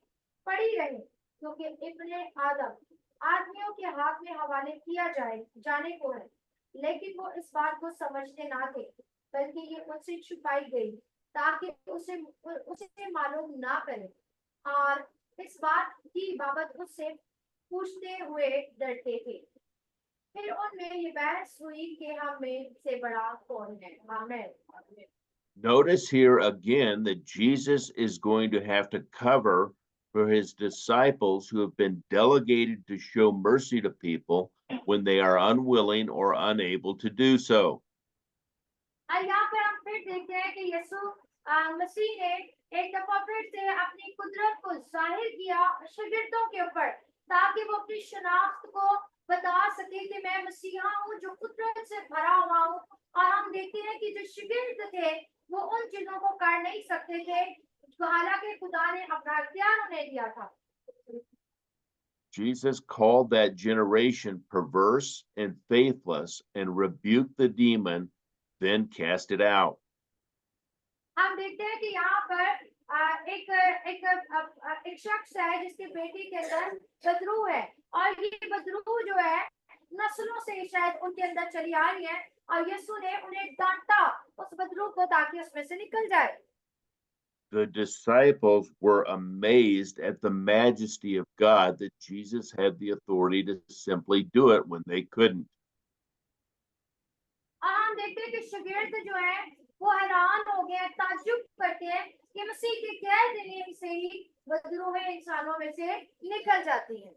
Speaker 2: पड़ी रही, क्योंकि इब्ने आदम आदमियों के हाथ में हवाले किया जाने को है। लेकिन वो इस बात को समझते ना थे, बल्कि ये उनसे छुपाई गई ताकि उसे मालूम ना करे, और इस बात की बाबत उससे पूछते हुए डरते थे। फिर उनमें ये बहस हुई कि हम में से बड़ा कौन है। आमीन।
Speaker 1: Notice here again that Jesus is going to have to cover for his disciples who have been delegated to show mercy to people when they are unwilling or unable to do so.
Speaker 2: और यहाँ पर हम फिर देखते हैं कि यीशु मसीह ने एक दफा फिर से अपनी कुदरत को जाहिर किया शिगिर्दों के ऊपर, ताकि वो अपनी शनाख्त को बता सके कि मैं मसीहा हूँ जो कुदरत से भरा हुआ हूँ। और हम देखते हैं कि जो शिगिर्द थे वो उन चीजों को कर नहीं सकते थे, हालांकि खुदा ने अपना इख्तियार उन्हें दिया था।
Speaker 1: Jesus called that generation perverse and faithless and rebuked the demon, then cast it out.
Speaker 2: हम देखते हैं कि यहाँ पर एक शख्स है जिसके बेटी के अंदर बदरू है, और ये बदरू जो है नस्लों से शायद उनके अंदर चली आ रही है, और यीशु ने उन्हें डांटा उस बदरू को ताकि उसमें से निकल जाए।
Speaker 1: The disciples were amazed at the majesty of God that Jesus had the authority to simply do it when they couldn't.
Speaker 2: और हम देखते हैं कि शागिर्द जो है वो हैरान हो गए, ताज्जुब करते हैं कि मसीह के कह देने से ही बदरूहें इंसानों में से निकल जाती हैं।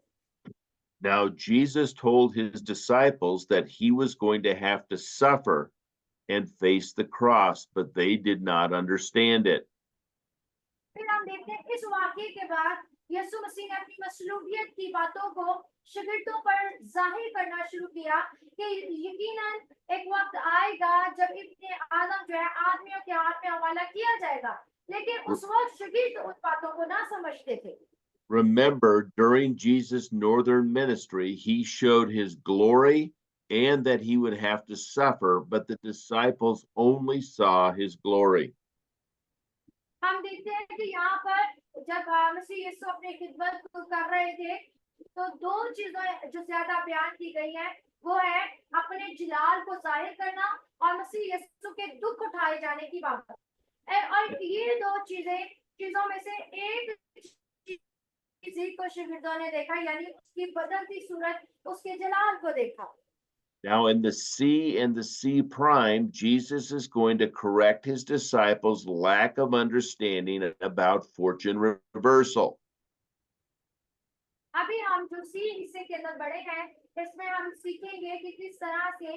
Speaker 1: Now, Jesus told his disciples that he was going to have to suffer and face the cross, but they did not understand it.
Speaker 2: फिर हम देखते हैं इस वाक्य के बाद यीशु मसीह ने अपनी मसलूबियत की बातों को शागिर्दों पर जाहिर करना शुरू किया कि यकीनन एक वक्त आएगा जब इब्ने आदम जो है आदमियों के हाथ में हवाला किया जाएगा, लेकिन उस वक्त शागिर्द उन बातों को ना समझते थे।
Speaker 1: Remember, during Jesus' northern ministry, he showed his glory and that he would have to suffer, but the disciples only saw his glory.
Speaker 2: हम देखते हैं कि यहाँ पर जब मसीह यीशु अपनी खिदमत कर रहे थे तो दो चीजें जो ज्यादा बयान की गई है वो है अपने जलाल को जाहिर करना और मसीह यीशु के दुख उठाए जाने की बात। और ये दो चीजों में से एक चीज को शिगिर्दों ने देखा, यानी उसकी बदलती सूरत, उसके जलाल को देखा।
Speaker 1: Now, in the C and the C prime, Jesus is going to correct his disciples' lack of understanding about fortune reversal.
Speaker 2: अभी हम जो सी हिस्से के अंदर बड़े हैं, इसमें हम सीखेंगे कि किस तरह से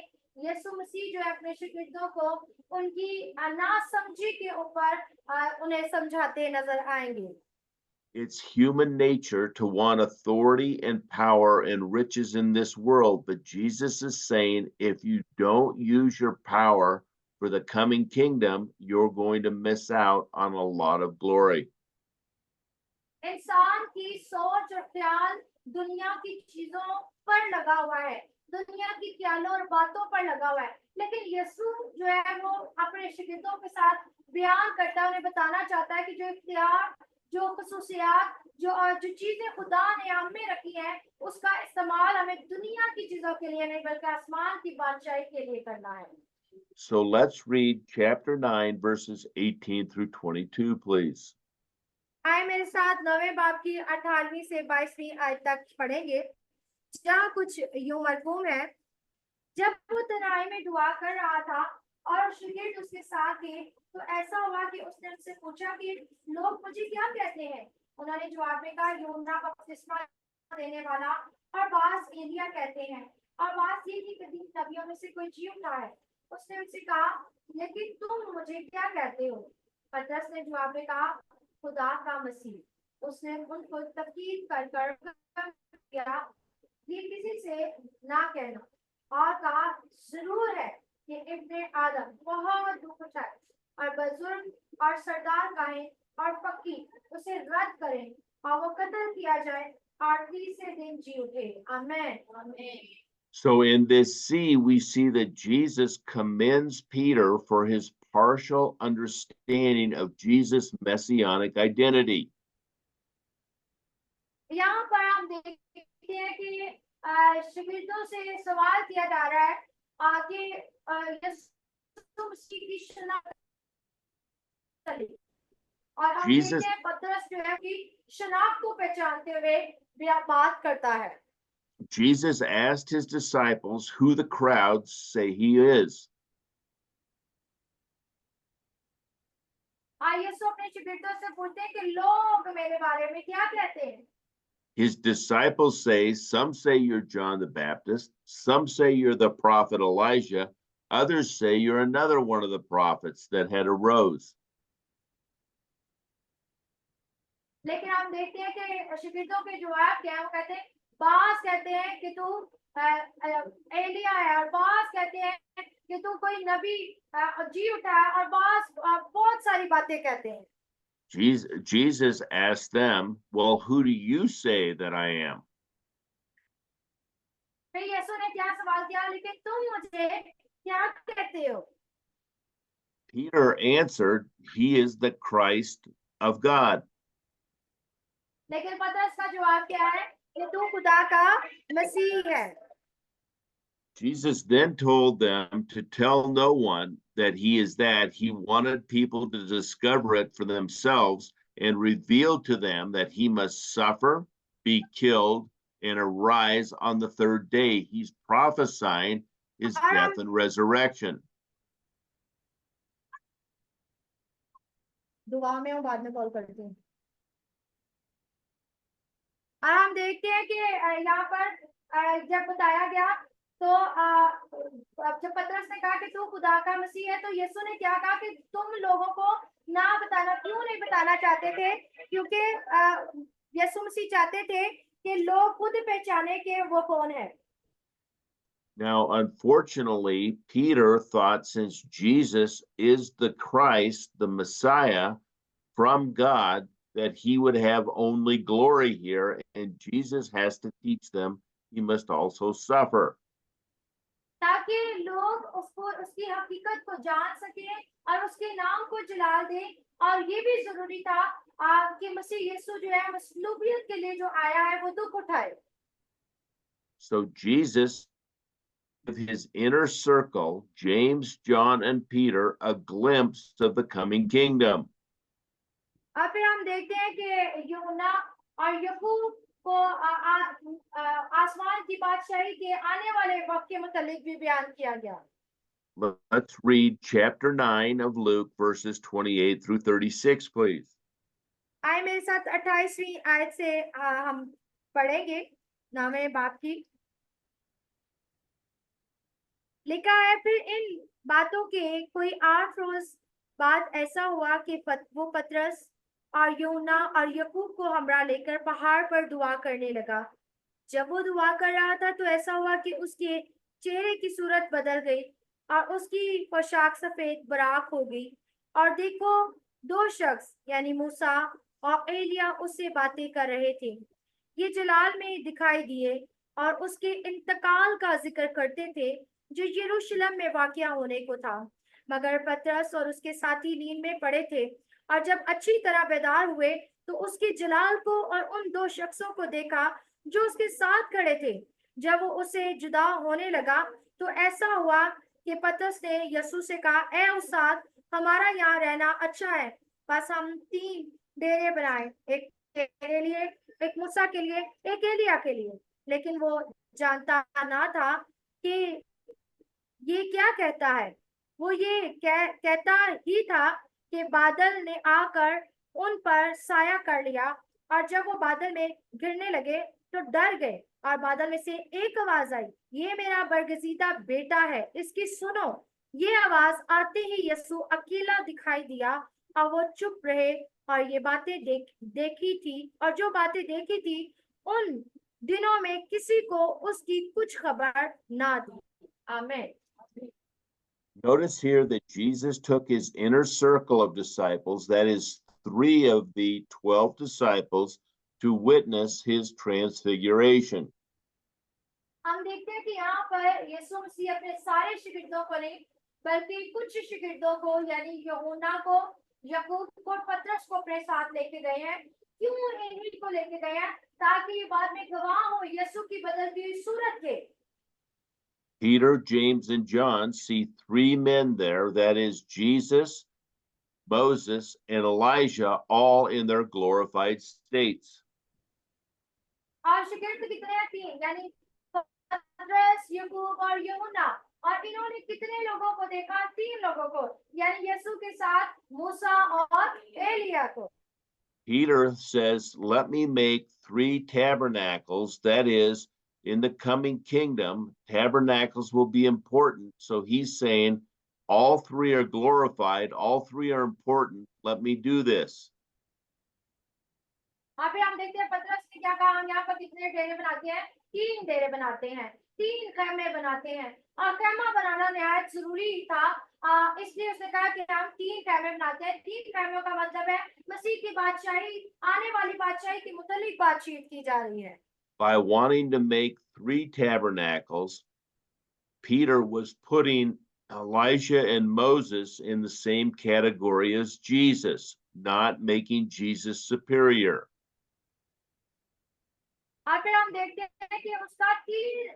Speaker 2: यीशु मसीह जो है अपने शिगिर्दों को उनकी नासमझी के ऊपर उन्हें समझाते नजर आएंगे।
Speaker 1: It's human nature to want authority and power and riches in this world, but Jesus is saying if you don't use your power for the coming kingdom, you're going to miss out on a lot of glory.
Speaker 2: इंसान की सोच और ख्याल दुनिया की चीजों पर लगा हुआ है, दुनिया की ख्यालों और बातों पर लगा हुआ है, लेकिन यीशु जो है वो अपने शिगिर्दों के साथ बयान करता है, उन्हें बताना चाहता है कि जो इख्तियार, जो खसूसियात, जो चीजें खुदा ने हम में रखी हैं, उसका इस्तेमाल हमें दुनिया की चीजों के लिए नहीं बल्कि आसमान की बादशाही के लिए करना है।
Speaker 1: So let's read chapter 9, verses 18 through 22, please.
Speaker 2: आए मेरे साथ 9वें बाब की 18वीं से 22वीं आयत तक पढ़ेंगे, जहाँ कुछ यूं मरकूम है। जब वो तराई में दुआ कर रहा था और शिगिर्द उसके साथ थे, तो ऐसा हुआ कि उसने उनसे पूछा कि लोग मुझे क्या कहते हैं। उन्होंने जवाब में कहा, यूहन्ना बपतिस्मा देने वाला, और बास एलिया कहते हैं, और बास ये कि कदीम नबियों में से कोई जी उठा है। उसने उनसे कहा, लेकिन तुम मुझे क्या कहते हो। पतरस ने जवाब में कहा, खुदा का मसीह। उसने उनको तकीद कर किया, ये किसी से ना कहना, और कहा, जरूर है कि इब्ने आदम बहुत दुख उठाए और बुजुर्ग और सरदार गायें और फकीर उसे रद्द करें और वो कत्ल किया जाए और तीसरे दिन जी उठे। आमेन आमेन।
Speaker 1: So in this C, we see that Jesus commends Peter for his partial understanding of Jesus' messianic identity.
Speaker 2: यहाँ पर हम देखते हैं कि शिगिर्दों से सवाल किया जा रहा है आगे यीशु मसीह की शनाख्त करें। और हम देखते
Speaker 1: Jesus,
Speaker 2: हैं पतरस जो है कि शनाख्त को पहचानते हुए बात करता है।
Speaker 1: Jesus asked his disciples who the crowds say he is.
Speaker 2: यीशु अपने शिगिर्दों से पूछते हैं कि लोग मेरे बारे में क्या कहते हैं।
Speaker 1: His disciples say, some say you're John the Baptist, some say you're the prophet Elijah, others say you're another one of the prophets that had arose.
Speaker 2: लेकिन हम देखते हैं कि शिगिर्दों के जवाब क्या है, वो कहते हैं, बास कहते हैं कि तू एलिया है, और बास कहते हैं कि तू कोई नबी जी उठा है, और बास बहुत सारी बातें कहते हैं।
Speaker 1: Jesus asked them, well, who do you say that I am?
Speaker 2: फिर यीशु ने क्या सवाल किया, लेकिन तुम मुझे क्या कहते हो।
Speaker 1: Peter answered, he is the Christ of God.
Speaker 2: लेकिन पतरस का जवाब क्या है कि तू खुदा का मसीह है।
Speaker 1: Jesus then told them to tell no one that he is that. He wanted people to discover it for themselves and reveal to them that he must suffer, be killed, and arise on the third day. He's prophesying his death and resurrection.
Speaker 2: दुआ में बाद में call करती हूँ। और हम देखते हैं कि यहाँ पर जब बताया गया, तो जब पतरस ने कहा कि तू खुदा का मसीह है, तो यीशु ने क्या कहा कि तुम लोगों को ना बताना। क्यों नहीं बताना चाहते थे? क्योंकि यीशु मसीह चाहते थे कि लोग खुद पहचाने कि वो कौन है।
Speaker 1: Now, unfortunately, Peter thought since Jesus is the Christ, the Messiah from God, that he would have only glory here, and Jesus has to teach them he must also suffer.
Speaker 2: ताकि लोग उसको, उसकी हकीकत को जान सके और उसके नाम को जलाल दे। और ये भी जरूरी था कि मसीह यीशु जो है मसलूबियत के लिए जो आया है वो दुख उठाए।
Speaker 1: So Jesus, with his inner circle, James, John, and Peter, a glimpse of the coming kingdom.
Speaker 2: और फिर हम देखते हैं कि यूहन्ना और याकूब को आसमान की बादशाही के आने वाले वक्त के मुतालिक भी बयान किया गया।
Speaker 1: Let's read chapter 9 of Luke, verses 28 through 36, please.
Speaker 2: आए मेरे साथ 28वीं आयत से हम पढ़ेंगे। नामे बाप की लिखा है, फिर इन बातों के कोई 8 रोज बाद ऐसा हुआ कि वो पतरस और यूहन्ना और याकूब को हमरा लेकर पहाड़ पर दुआ करने लगा। जब वो दुआ कर रहा था तो ऐसा हुआ कि उसके चेहरे की सूरत बदल गई और उसकी पोशाक सफेद बराक हो गई। और देखो, 2 शख्स यानी मूसा और एलिया उससे बातें कर रहे थे। ये जलाल में दिखाई दिए और उसके इंतकाल का जिक्र करते थे जो यरूशलेम में वाकया होने को था। मगर पतरस और उसके साथी नींद में पड़े थे और जब अच्छी तरह बेदार हुए तो उसके जलाल को और उन 2 शख्सों को देखा जो उसके साथ खड़े थे। जब वो उससे जुदा होने लगा तो ऐसा हुआ कि पतरस ने यीशु से कहा, ए उस्ताद, हमारा यहाँ रहना अच्छा है। बस हम 3 डेरे बनाए, एक तेरे लिए, एक मूसा के लिए, एक एलिया के लिए। लेकिन वो जानता ना था कि ये क्या कहता है। वो ये कहता ही था कि बादल ने आकर उन पर साया कर लिया। और जब वो बादल में गिरने लगे तो डर गए और बादल में से एक आवाज आई, ये मेरा बरगजीदा बेटा है, इसकी सुनो। ये आवाज आते ही यीशु अकेला दिखाई दिया और वो चुप रहे और ये बातें देखी थी, और जो बातें देखी थी उन दिनों में किसी को उसकी कुछ खबर ना थी। आमीन।
Speaker 1: Notice here that Jesus took his inner circle of disciples, that is, 3 of the 12 disciples, to witness his transfiguration.
Speaker 2: हम देखते हैं कि यहाँ पर यीशु मसीह अपने सारे शिगिर्दों को नहीं बल्कि कुछ शिगिर्दों को यानी यूहन्ना को, याकूब को, पतरस को अपने साथ लेके गए हैं। क्यों इन्हीं को लेके गए हैं? ताकि ये बाद में गवाह हो यीशु की बदलती हुई सूरत के।
Speaker 1: Peter, James, and John see 3 men there, that is, Jesus, Moses, and Elijah, all in their glorified states.
Speaker 2: और शिगिर्द कितने हैं? 3, यानी पतरस, याकूब और यूहन्ना। और इन्होंने कितने लोगों को देखा? 3 लोगों को, यानी यीशु के साथ मूसा और एलिया को।
Speaker 1: Peter says, let me make 3 tabernacles, that is, in the coming kingdom, tabernacles will be important. So he's saying, all 3 are glorified, all 3 are important. Let me do this.
Speaker 2: हाँ, फिर हम देखते हैं पतरस ने क्या कहा। हम यहाँ पर कितने डेरे बनाते हैं? 3 डेरे बनाते हैं, 3 खैमे बनाते हैं। और खैमा बनाना निहायत जरूरी था, इसलिए उसने कहा कि हम 3 खैमे बनाते हैं। 3 खैमों का मतलब है मसीह की बादशाही, आने वाली बादशाही की मुतालिक बातचीत की जा रही है।
Speaker 1: By wanting to make 3 tabernacles, Peter was putting Elijah and Moses in the same category as Jesus, not making Jesus superior.
Speaker 2: और फिर हम देखते हैं कि उसका 3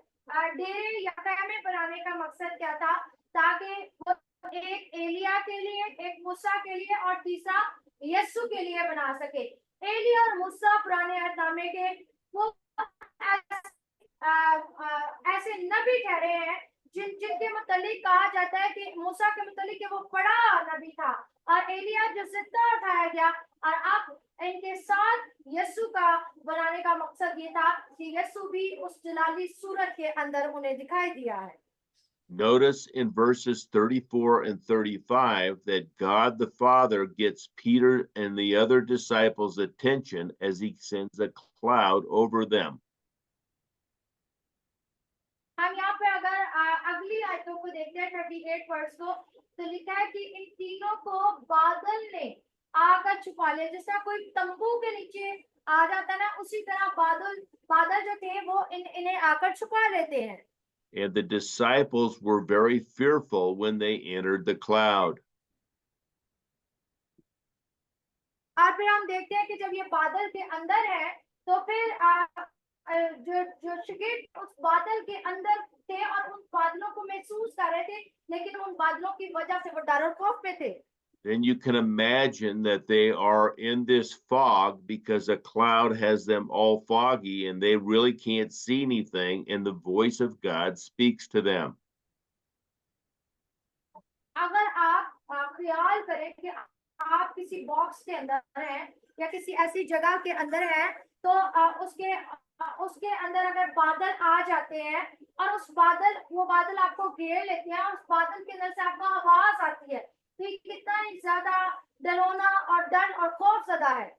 Speaker 2: डेरे या खैमे बनाने का मकसद क्या था? ताकि वो एक एलिया के लिए, एक मूसा के लिए और तीसरा यीशु के लिए बना सके। एलिया और मूसा पुराने अहदनामे के वो ऐसे नबी ठहरे हैं जिनके मुतालिक कहा जाता है कि मूसा के मुतालिक कि वो बड़ा नबी था और एलिया जो जिंदा उठाया गया। और अब इनके साथ यीशु का बनाने का मकसद ये था कि यीशु भी उस जलाली सूरत के अंदर उन्हें दिखाई दिया है।
Speaker 1: Notice in verses 34 and 35 that God the Father gets Peter and the other disciples' attention as he sends a cloud over them.
Speaker 2: हम यहाँ पे अगर अगली आयतों को देखते हैं 38 वर्ष को, तो लिखा है कि इन तीनों को बादल ने आकर छुपा लिया। जैसा कोई तंबू के नीचे आ जाता ना, उसी तरह बादल जो थे वो इन्हें आकर छुपा लेते हैं।
Speaker 1: And the disciples were very fearful when they entered the cloud.
Speaker 2: और फिर हम देखते हैं कि जब ये बादल के अंदर है तो फिर जो जो शिगिर्द उस बादल के अंदर थे और उन बादलों को महसूस कर रहे थे, लेकिन उन बादलों की वजह से वो डर और खौफ में थे।
Speaker 1: then you can imagine that they are in this fog because a cloud has them all foggy and they really can't see anything, and the voice of God speaks to them.
Speaker 2: अगर आप ख्याल करें कि आप किसी box के अंदर हैं या किसी ऐसी जगह के अंदर हैं, तो उसके अंदर अगर बादल आ जाते हैं और वो बादल आपको घेर लेते हैं, उस बादल के अंदर से आपको आवाज आती है, तो ये कितना ही ज्यादा डरावना और डर और खौफ ज़दा है।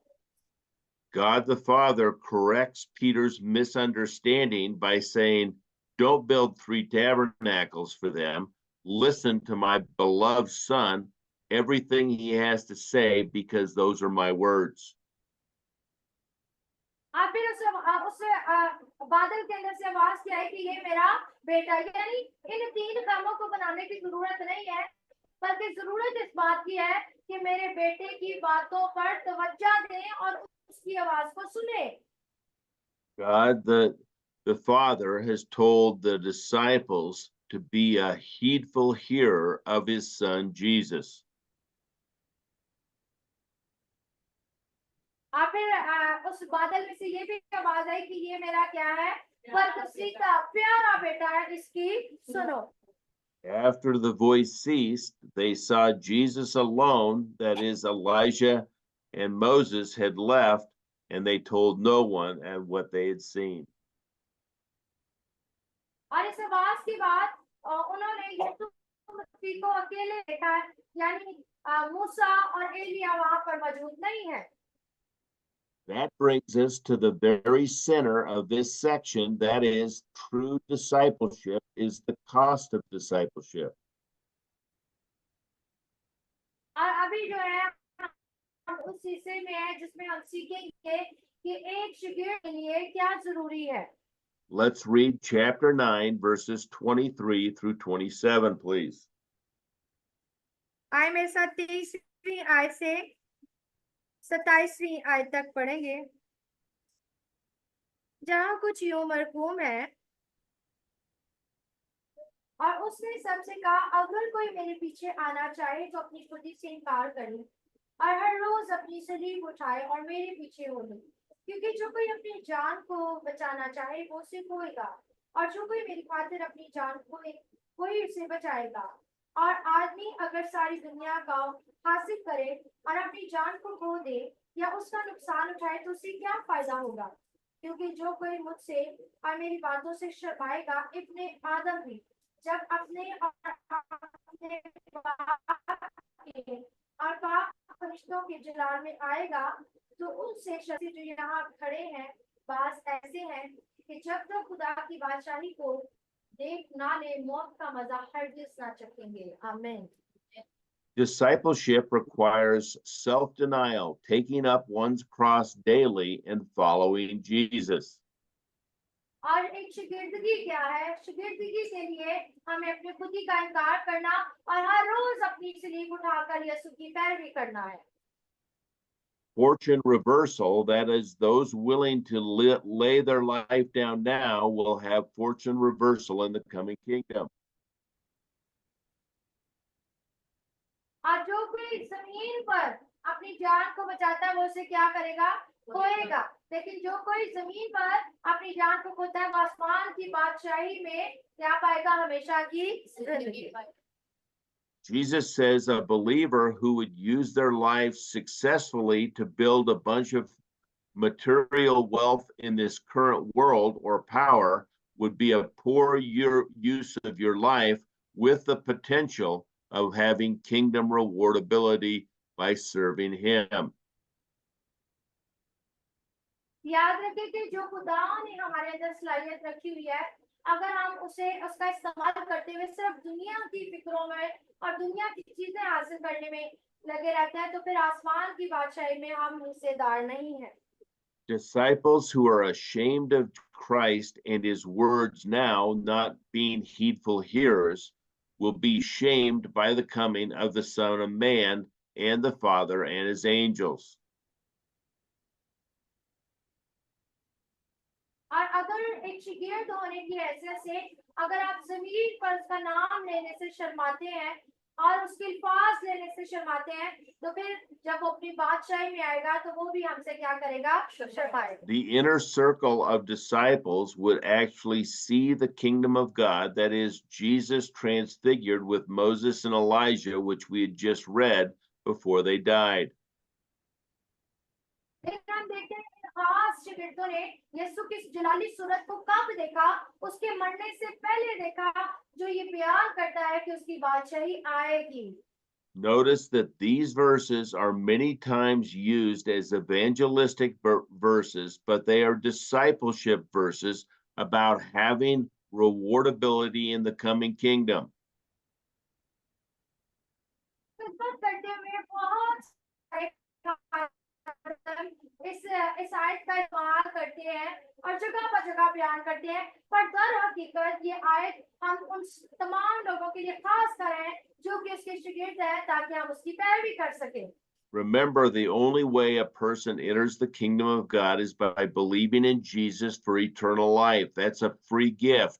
Speaker 1: God the Father corrects Peter's misunderstanding by saying, "Don't build three tabernacles for them. Listen to my beloved Son, everything he has to say, because those are my words."
Speaker 2: आप फिर बादल के अंदर से आवाज क्या है कि ये मेरा बेटा, यानी इन तीन कामों को बनाने की जरूरत नहीं है, बल्कि जरूरत इस बात की है कि मेरे बेटे की बातों पर तवज्जो दें और उसकी आवाज को सुने।
Speaker 1: God the Father has told the disciples to be a heedful hearer of his Son Jesus.
Speaker 2: आप फिर उस बादल में से ये भी आवाज आई कि ये मेरा क्या है, पर उसी का प्यारा बेटा है, इसकी सुनो।
Speaker 1: After the voice ceased, they saw Jesus alone, that is, Elijah and Moses had left, and they told no one and what they had seen.
Speaker 2: और इस आवाज के बाद उन्होंने यीशु मसीह को अकेले देखा है, यानी मूसा और एलिया वहां पर मौजूद नहीं है।
Speaker 1: That brings us to the very center of this section. That is, true discipleship is the cost of discipleship.
Speaker 2: और अभी जो है हम उस हिस्से में है जिसमें हम सीखेंगे कि एक शिगिर्द के लिए क्या जरूरी है।
Speaker 1: Let's read chapter 9, verses 23 through 27, please.
Speaker 2: आए मेरे साथ 23वीं आयत से 27वीं आयत तक पढ़ेंगे। जहाँ कुछ यूं मरकूम है, और उसने सबसे कहा, अगर कोई मेरे पीछे आना चाहे तो अपनी खुदी से इनकार करे और हर रोज अपनी सलीब उठाए और मेरे पीछे हो ले। क्योंकि जो कोई अपनी जान को बचाना चाहे वो उसे खोएगा, और जो कोई मेरी खातिर अपनी जान खोए वही उसे बचाएगा। और आदमी अगर सारी दुनिया का हासिल करे और अपनी जान को खो दे या उसका नुकसान उठाए तो उसे क्या फायदा होगा। क्योंकि जो कोई मुझसे और मेरी बातों से शर्माएगा, इब्ने आदम भी जब अपने और अपने बाप के और पाप फरिश्तों के जलाल में आएगा, तो उनसे शक्ति जो यहाँ खड़े हैं बास ऐसे हैं कि जब तक खुदा की बादशाही को देख ना ले, मौत का मजा हरगिज ना चखेंगे। आमीन।
Speaker 1: Discipleship requires self denial, taking up one's cross daily and following Jesus.
Speaker 2: और एक शिगिर्दगी क्या है? शिगिर्दगी के लिए हमें अपनी खुदी का इनकार करना और हर रोज अपनी सलीब उठाकर यीशु की पैरवी करना है।
Speaker 1: Fortune reversal, that is, those willing to lay their life down now will have fortune reversal in the coming kingdom.
Speaker 2: और जो कोई जमीन पर अपनी जान को बचाता है वो उसे क्या करेगा? खोएगा। लेकिन जो कोई जमीन पर अपनी जान को खोता है वो आसमान की बादशाही में क्या पाएगा? हमेशा की जिंदगी।
Speaker 1: Jesus says a believer who would use their life successfully to build a bunch of material wealth in this current world or power would be a poor use of your life with the potential of having kingdom rewardability by serving him.
Speaker 2: याद रखें कि जो खुदा ने हमारे अंदर सलाहियत रखी हुई है, अगर हम उसका इस्तेमाल करते हुए सिर्फ दुनिया की फिक्रों में और दुनिया की चीजें हासिल करने में लगे रहते हैं, तो फिर आसमान की बादशाही में हम हिस्सेदार नहीं हैं।
Speaker 1: Disciples who are ashamed of Christ and his words now, not being heedful hearers, will be shamed by the coming of the Son of Man and the Father and his angels.
Speaker 2: और अगर एक शागिर्द होने की हैसियत से अगर आप जमीन पर उसका नाम लेने से शर्माते हैं और उसके अल्फाज लेने से शर्माते हैं, तो फिर जब वो अपनी बादशाही में आएगा तो वो भी हमसे क्या करेगा, शर्माएगा।
Speaker 1: The inner circle of disciples would actually see the kingdom of God, that is, Jesus transfigured with Moses and Elijah, which we had just read before they died.
Speaker 2: लेकिन हम देखते हैं कि खास शिगिर्दों ने यीशु की जलाली सूरत को कब देखा, उसके मरने से पहले देखा, जो ये बयान करता है कि उसकी बादशाही आएगी।
Speaker 1: Notice that these verses are many times used as evangelistic verses, but they are discipleship verses about having rewardability in the coming kingdom.
Speaker 2: खिदमत करते हुए बहुत सारे इस आयत का इस्तेमाल करते हैं और जगह बयान करते हैं, पर दर हकीकत ये आयत हम उन तमाम लोगों के लिए खास कर हैं जो कि उसके शागिर्द हैं, ताकि हम उसकी पैरवी कर सकें।
Speaker 1: Remember, the only way a person enters the kingdom of God is by believing in Jesus for eternal life. That's a free gift.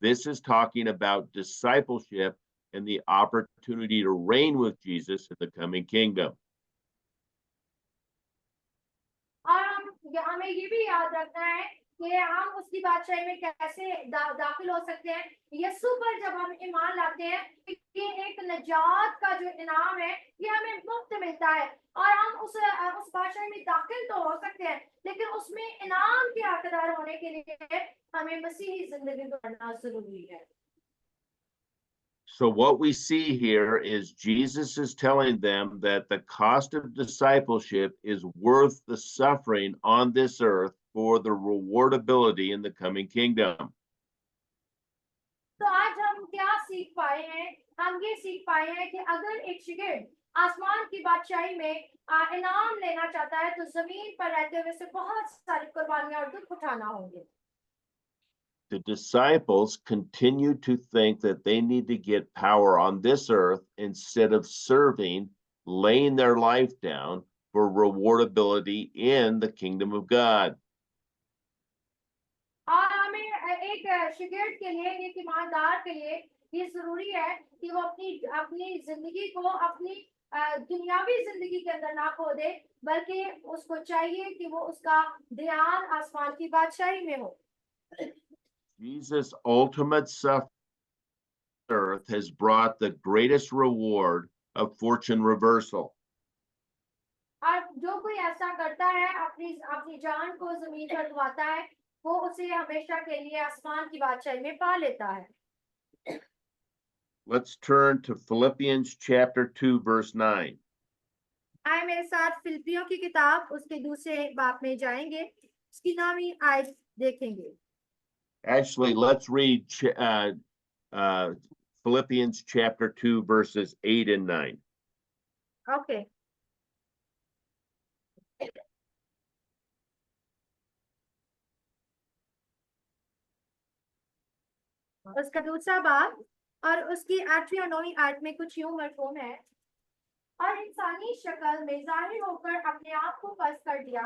Speaker 1: This is talking about discipleship and the opportunity to reign with Jesus in the coming kingdom.
Speaker 2: और हमें ये भी याद रखना है कि हम उसकी बादशाही में कैसे दाखिल हो सकते हैं। यीशु पर जब हम ईमान लाते हैं, ये एक नजात का जो इनाम है, ये हमें मुफ्त मिलता है और हम उस बादशाही में दाखिल तो हो सकते हैं, लेकिन उसमें इनाम के हकदार होने के लिए हमें मसीही जिंदगी गुजारना जरूरी है।
Speaker 1: So, what we see here is Jesus is telling them that the cost of discipleship is worth the suffering on this earth for the rewardability in the coming kingdom.
Speaker 2: तो आज हम क्या सीख पाए हैं? हम ये सीख पाए हैं कि अगर एक शागिर्द आसमान की बादशाही में इनाम लेना चाहता है, तो जमीन पर रहते हुए से बहुत सारी कुर्बानियां और दुख उठाना होंगे।
Speaker 1: The disciples continue to think that they need to get power on this earth instead of serving, laying their life down for rewardability in the kingdom of God.
Speaker 2: और हमें एक शागिर्द के लिए, एक ईमानदार के लिए ये जरूरी है कि वो अपनी अपनी जिंदगी को अपनी दुनियावी जिंदगी के अंदर ना खो दे, बल्कि उसको चाहिए कि वो उसका ध्यान आसमान की बादशाही में हो।
Speaker 1: Jesus' ultimate suffering on earth has brought the greatest reward of fortune reversal.
Speaker 2: और जो कोई ऐसा करता है, अपनी अपनी जान को जमीन पर गवाता है, वो उसे हमेशा के लिए आसमान की बादशाही में पा लेता है।
Speaker 1: Let's turn to Philippians chapter 2, verse 9.
Speaker 2: आए मेरे साथ फिलिपियों की किताब उसके दूसरे बाब में जाएंगे, उसकी नामी आयत देखेंगे।
Speaker 1: Actually, let's read Philippians chapter 2, verses 8 and 9.
Speaker 2: Okay, उसका दूसरा बाब और उसकी 8वीं और 9वीं आयत में कुछ यूं मरफूम है। और इंसानी शक्ल में जाहिर होकर अपने आप को पस्त कर दिया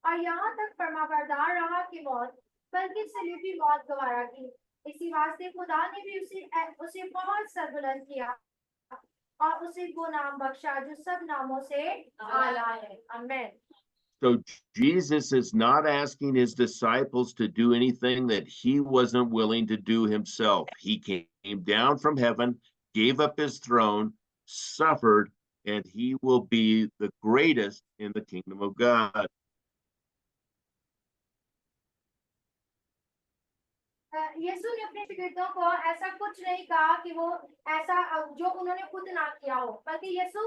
Speaker 2: और यहाँ तक फरमाबरदार रहा कि मौत, बल्कि सलीब भी मौत गवारा की। इसी वास्ते खुदा ने भी उसे बहुत सरबुलंद किया और उसे वो नाम बख्शा जो सब नामों से आला है। आमीन।
Speaker 1: So Jesus is not asking his disciples to do anything that he wasn't willing to do himself. He came down from heaven, gave up his throne, suffered, and he will be the greatest in the kingdom of God.
Speaker 2: यीशु ने अपने शिगिर्दों को ऐसा कुछ नहीं कहा कि वो ऐसा जो उन्होंने खुद ना किया हो, बल्कि यीशु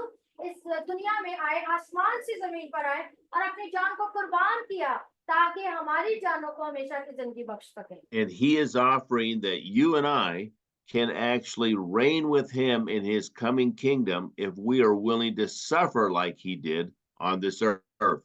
Speaker 2: इस दुनिया में आए, आसमान से जमीन पर आए और अपनी जान को कुर्बान किया ताकि हमारी जानों को हमेशा की जिंदगी बख्श सके।
Speaker 1: And he is offering that you and I can actually reign with him in his coming kingdom if we are willing to suffer like he did on this earth.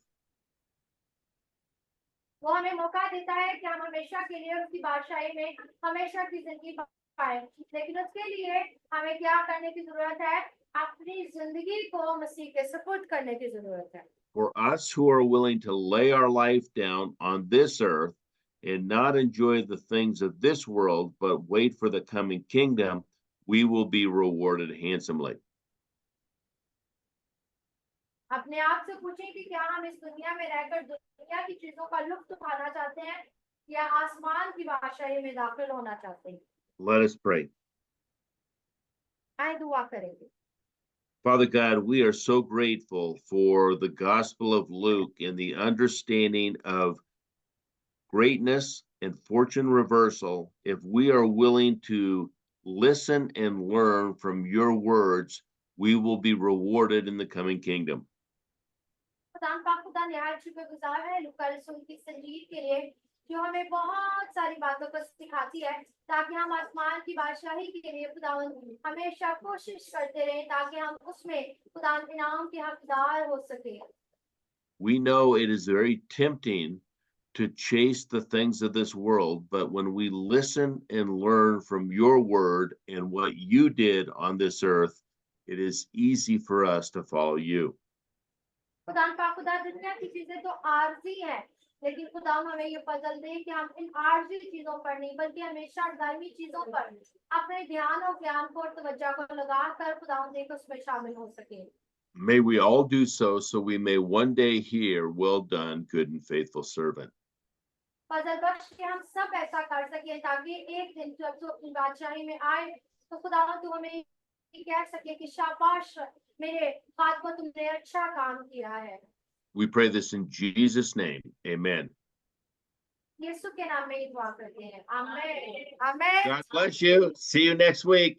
Speaker 2: वो हमें मौका देता है कि हम हमेशा के लिए उसकी बादशाही में हमेशा की जिंदगी पाए, लेकिन उसके लिए हमें क्या करने की जरूरत है? अपनी जिंदगी को मसीह के सुपुर्द करने की जरूरत है।
Speaker 1: For us who are willing to lay our life down on this earth, and not enjoy the things of this world, but wait for the coming kingdom, we will be rewarded handsomely.
Speaker 2: अपने आप से पूछें कि क्या हम इस दुनिया में रहकर दुनिया की चीजों का लुत्फ उठाना चाहते हैं या आसमान की बादशाही में दाखिल होना चाहते हैं।
Speaker 1: Let us pray.
Speaker 2: आए दुआ करेंगे।
Speaker 1: Father God, we are so grateful for the Gospel of Luke and the understanding of greatness and fortune reversal. If we are willing to listen and learn from your words, we will be rewarded in the coming kingdom.
Speaker 2: खुदान पाक खुदा निहायत शुक्रगुजार है लूका रसूल की संजीद के लिए जो हमें बहुत सारी बातों को सिखाती है ताकि हम आसमान की बादशाही के लिए खुदावन हमेशा कोशिश करते रहें ताकि हम उसमें खुदान इनाम के हकदार हो सके।
Speaker 1: We know it is very tempting to chase the things of this world, but when we listen and learn from your word and what you did on this earth, it is easy for us to follow you.
Speaker 2: खुदान पाक खुदा दुनिया की चीजें तो RG हैं लेकिन खुदा हमें ये पजल दे कि हम इन आरजी चीजों पर नहीं बल्कि हमेशा दायमी चीजों पर अपने ध्यान और ज्ञान को और तवज्जो को लगाकर खुदा देख उसमें शामिल हो सके।
Speaker 1: May we all do so we may one day hear, well done, good and faithful servant.
Speaker 2: फजल बख्श कि हम सब ऐसा कर सके ताकि एक दिन जब तू अपनी बादशाही में आए तो खुदा तू हमें ये कह सके कि शाबाश मेरे हाथ को तुमने अच्छा काम किया है।
Speaker 1: We pray this in Jesus' name. Amen.
Speaker 2: यीशु के नाम में ही दुआ करते हैं। आमीन। आमीन।
Speaker 1: God bless you. See you next week.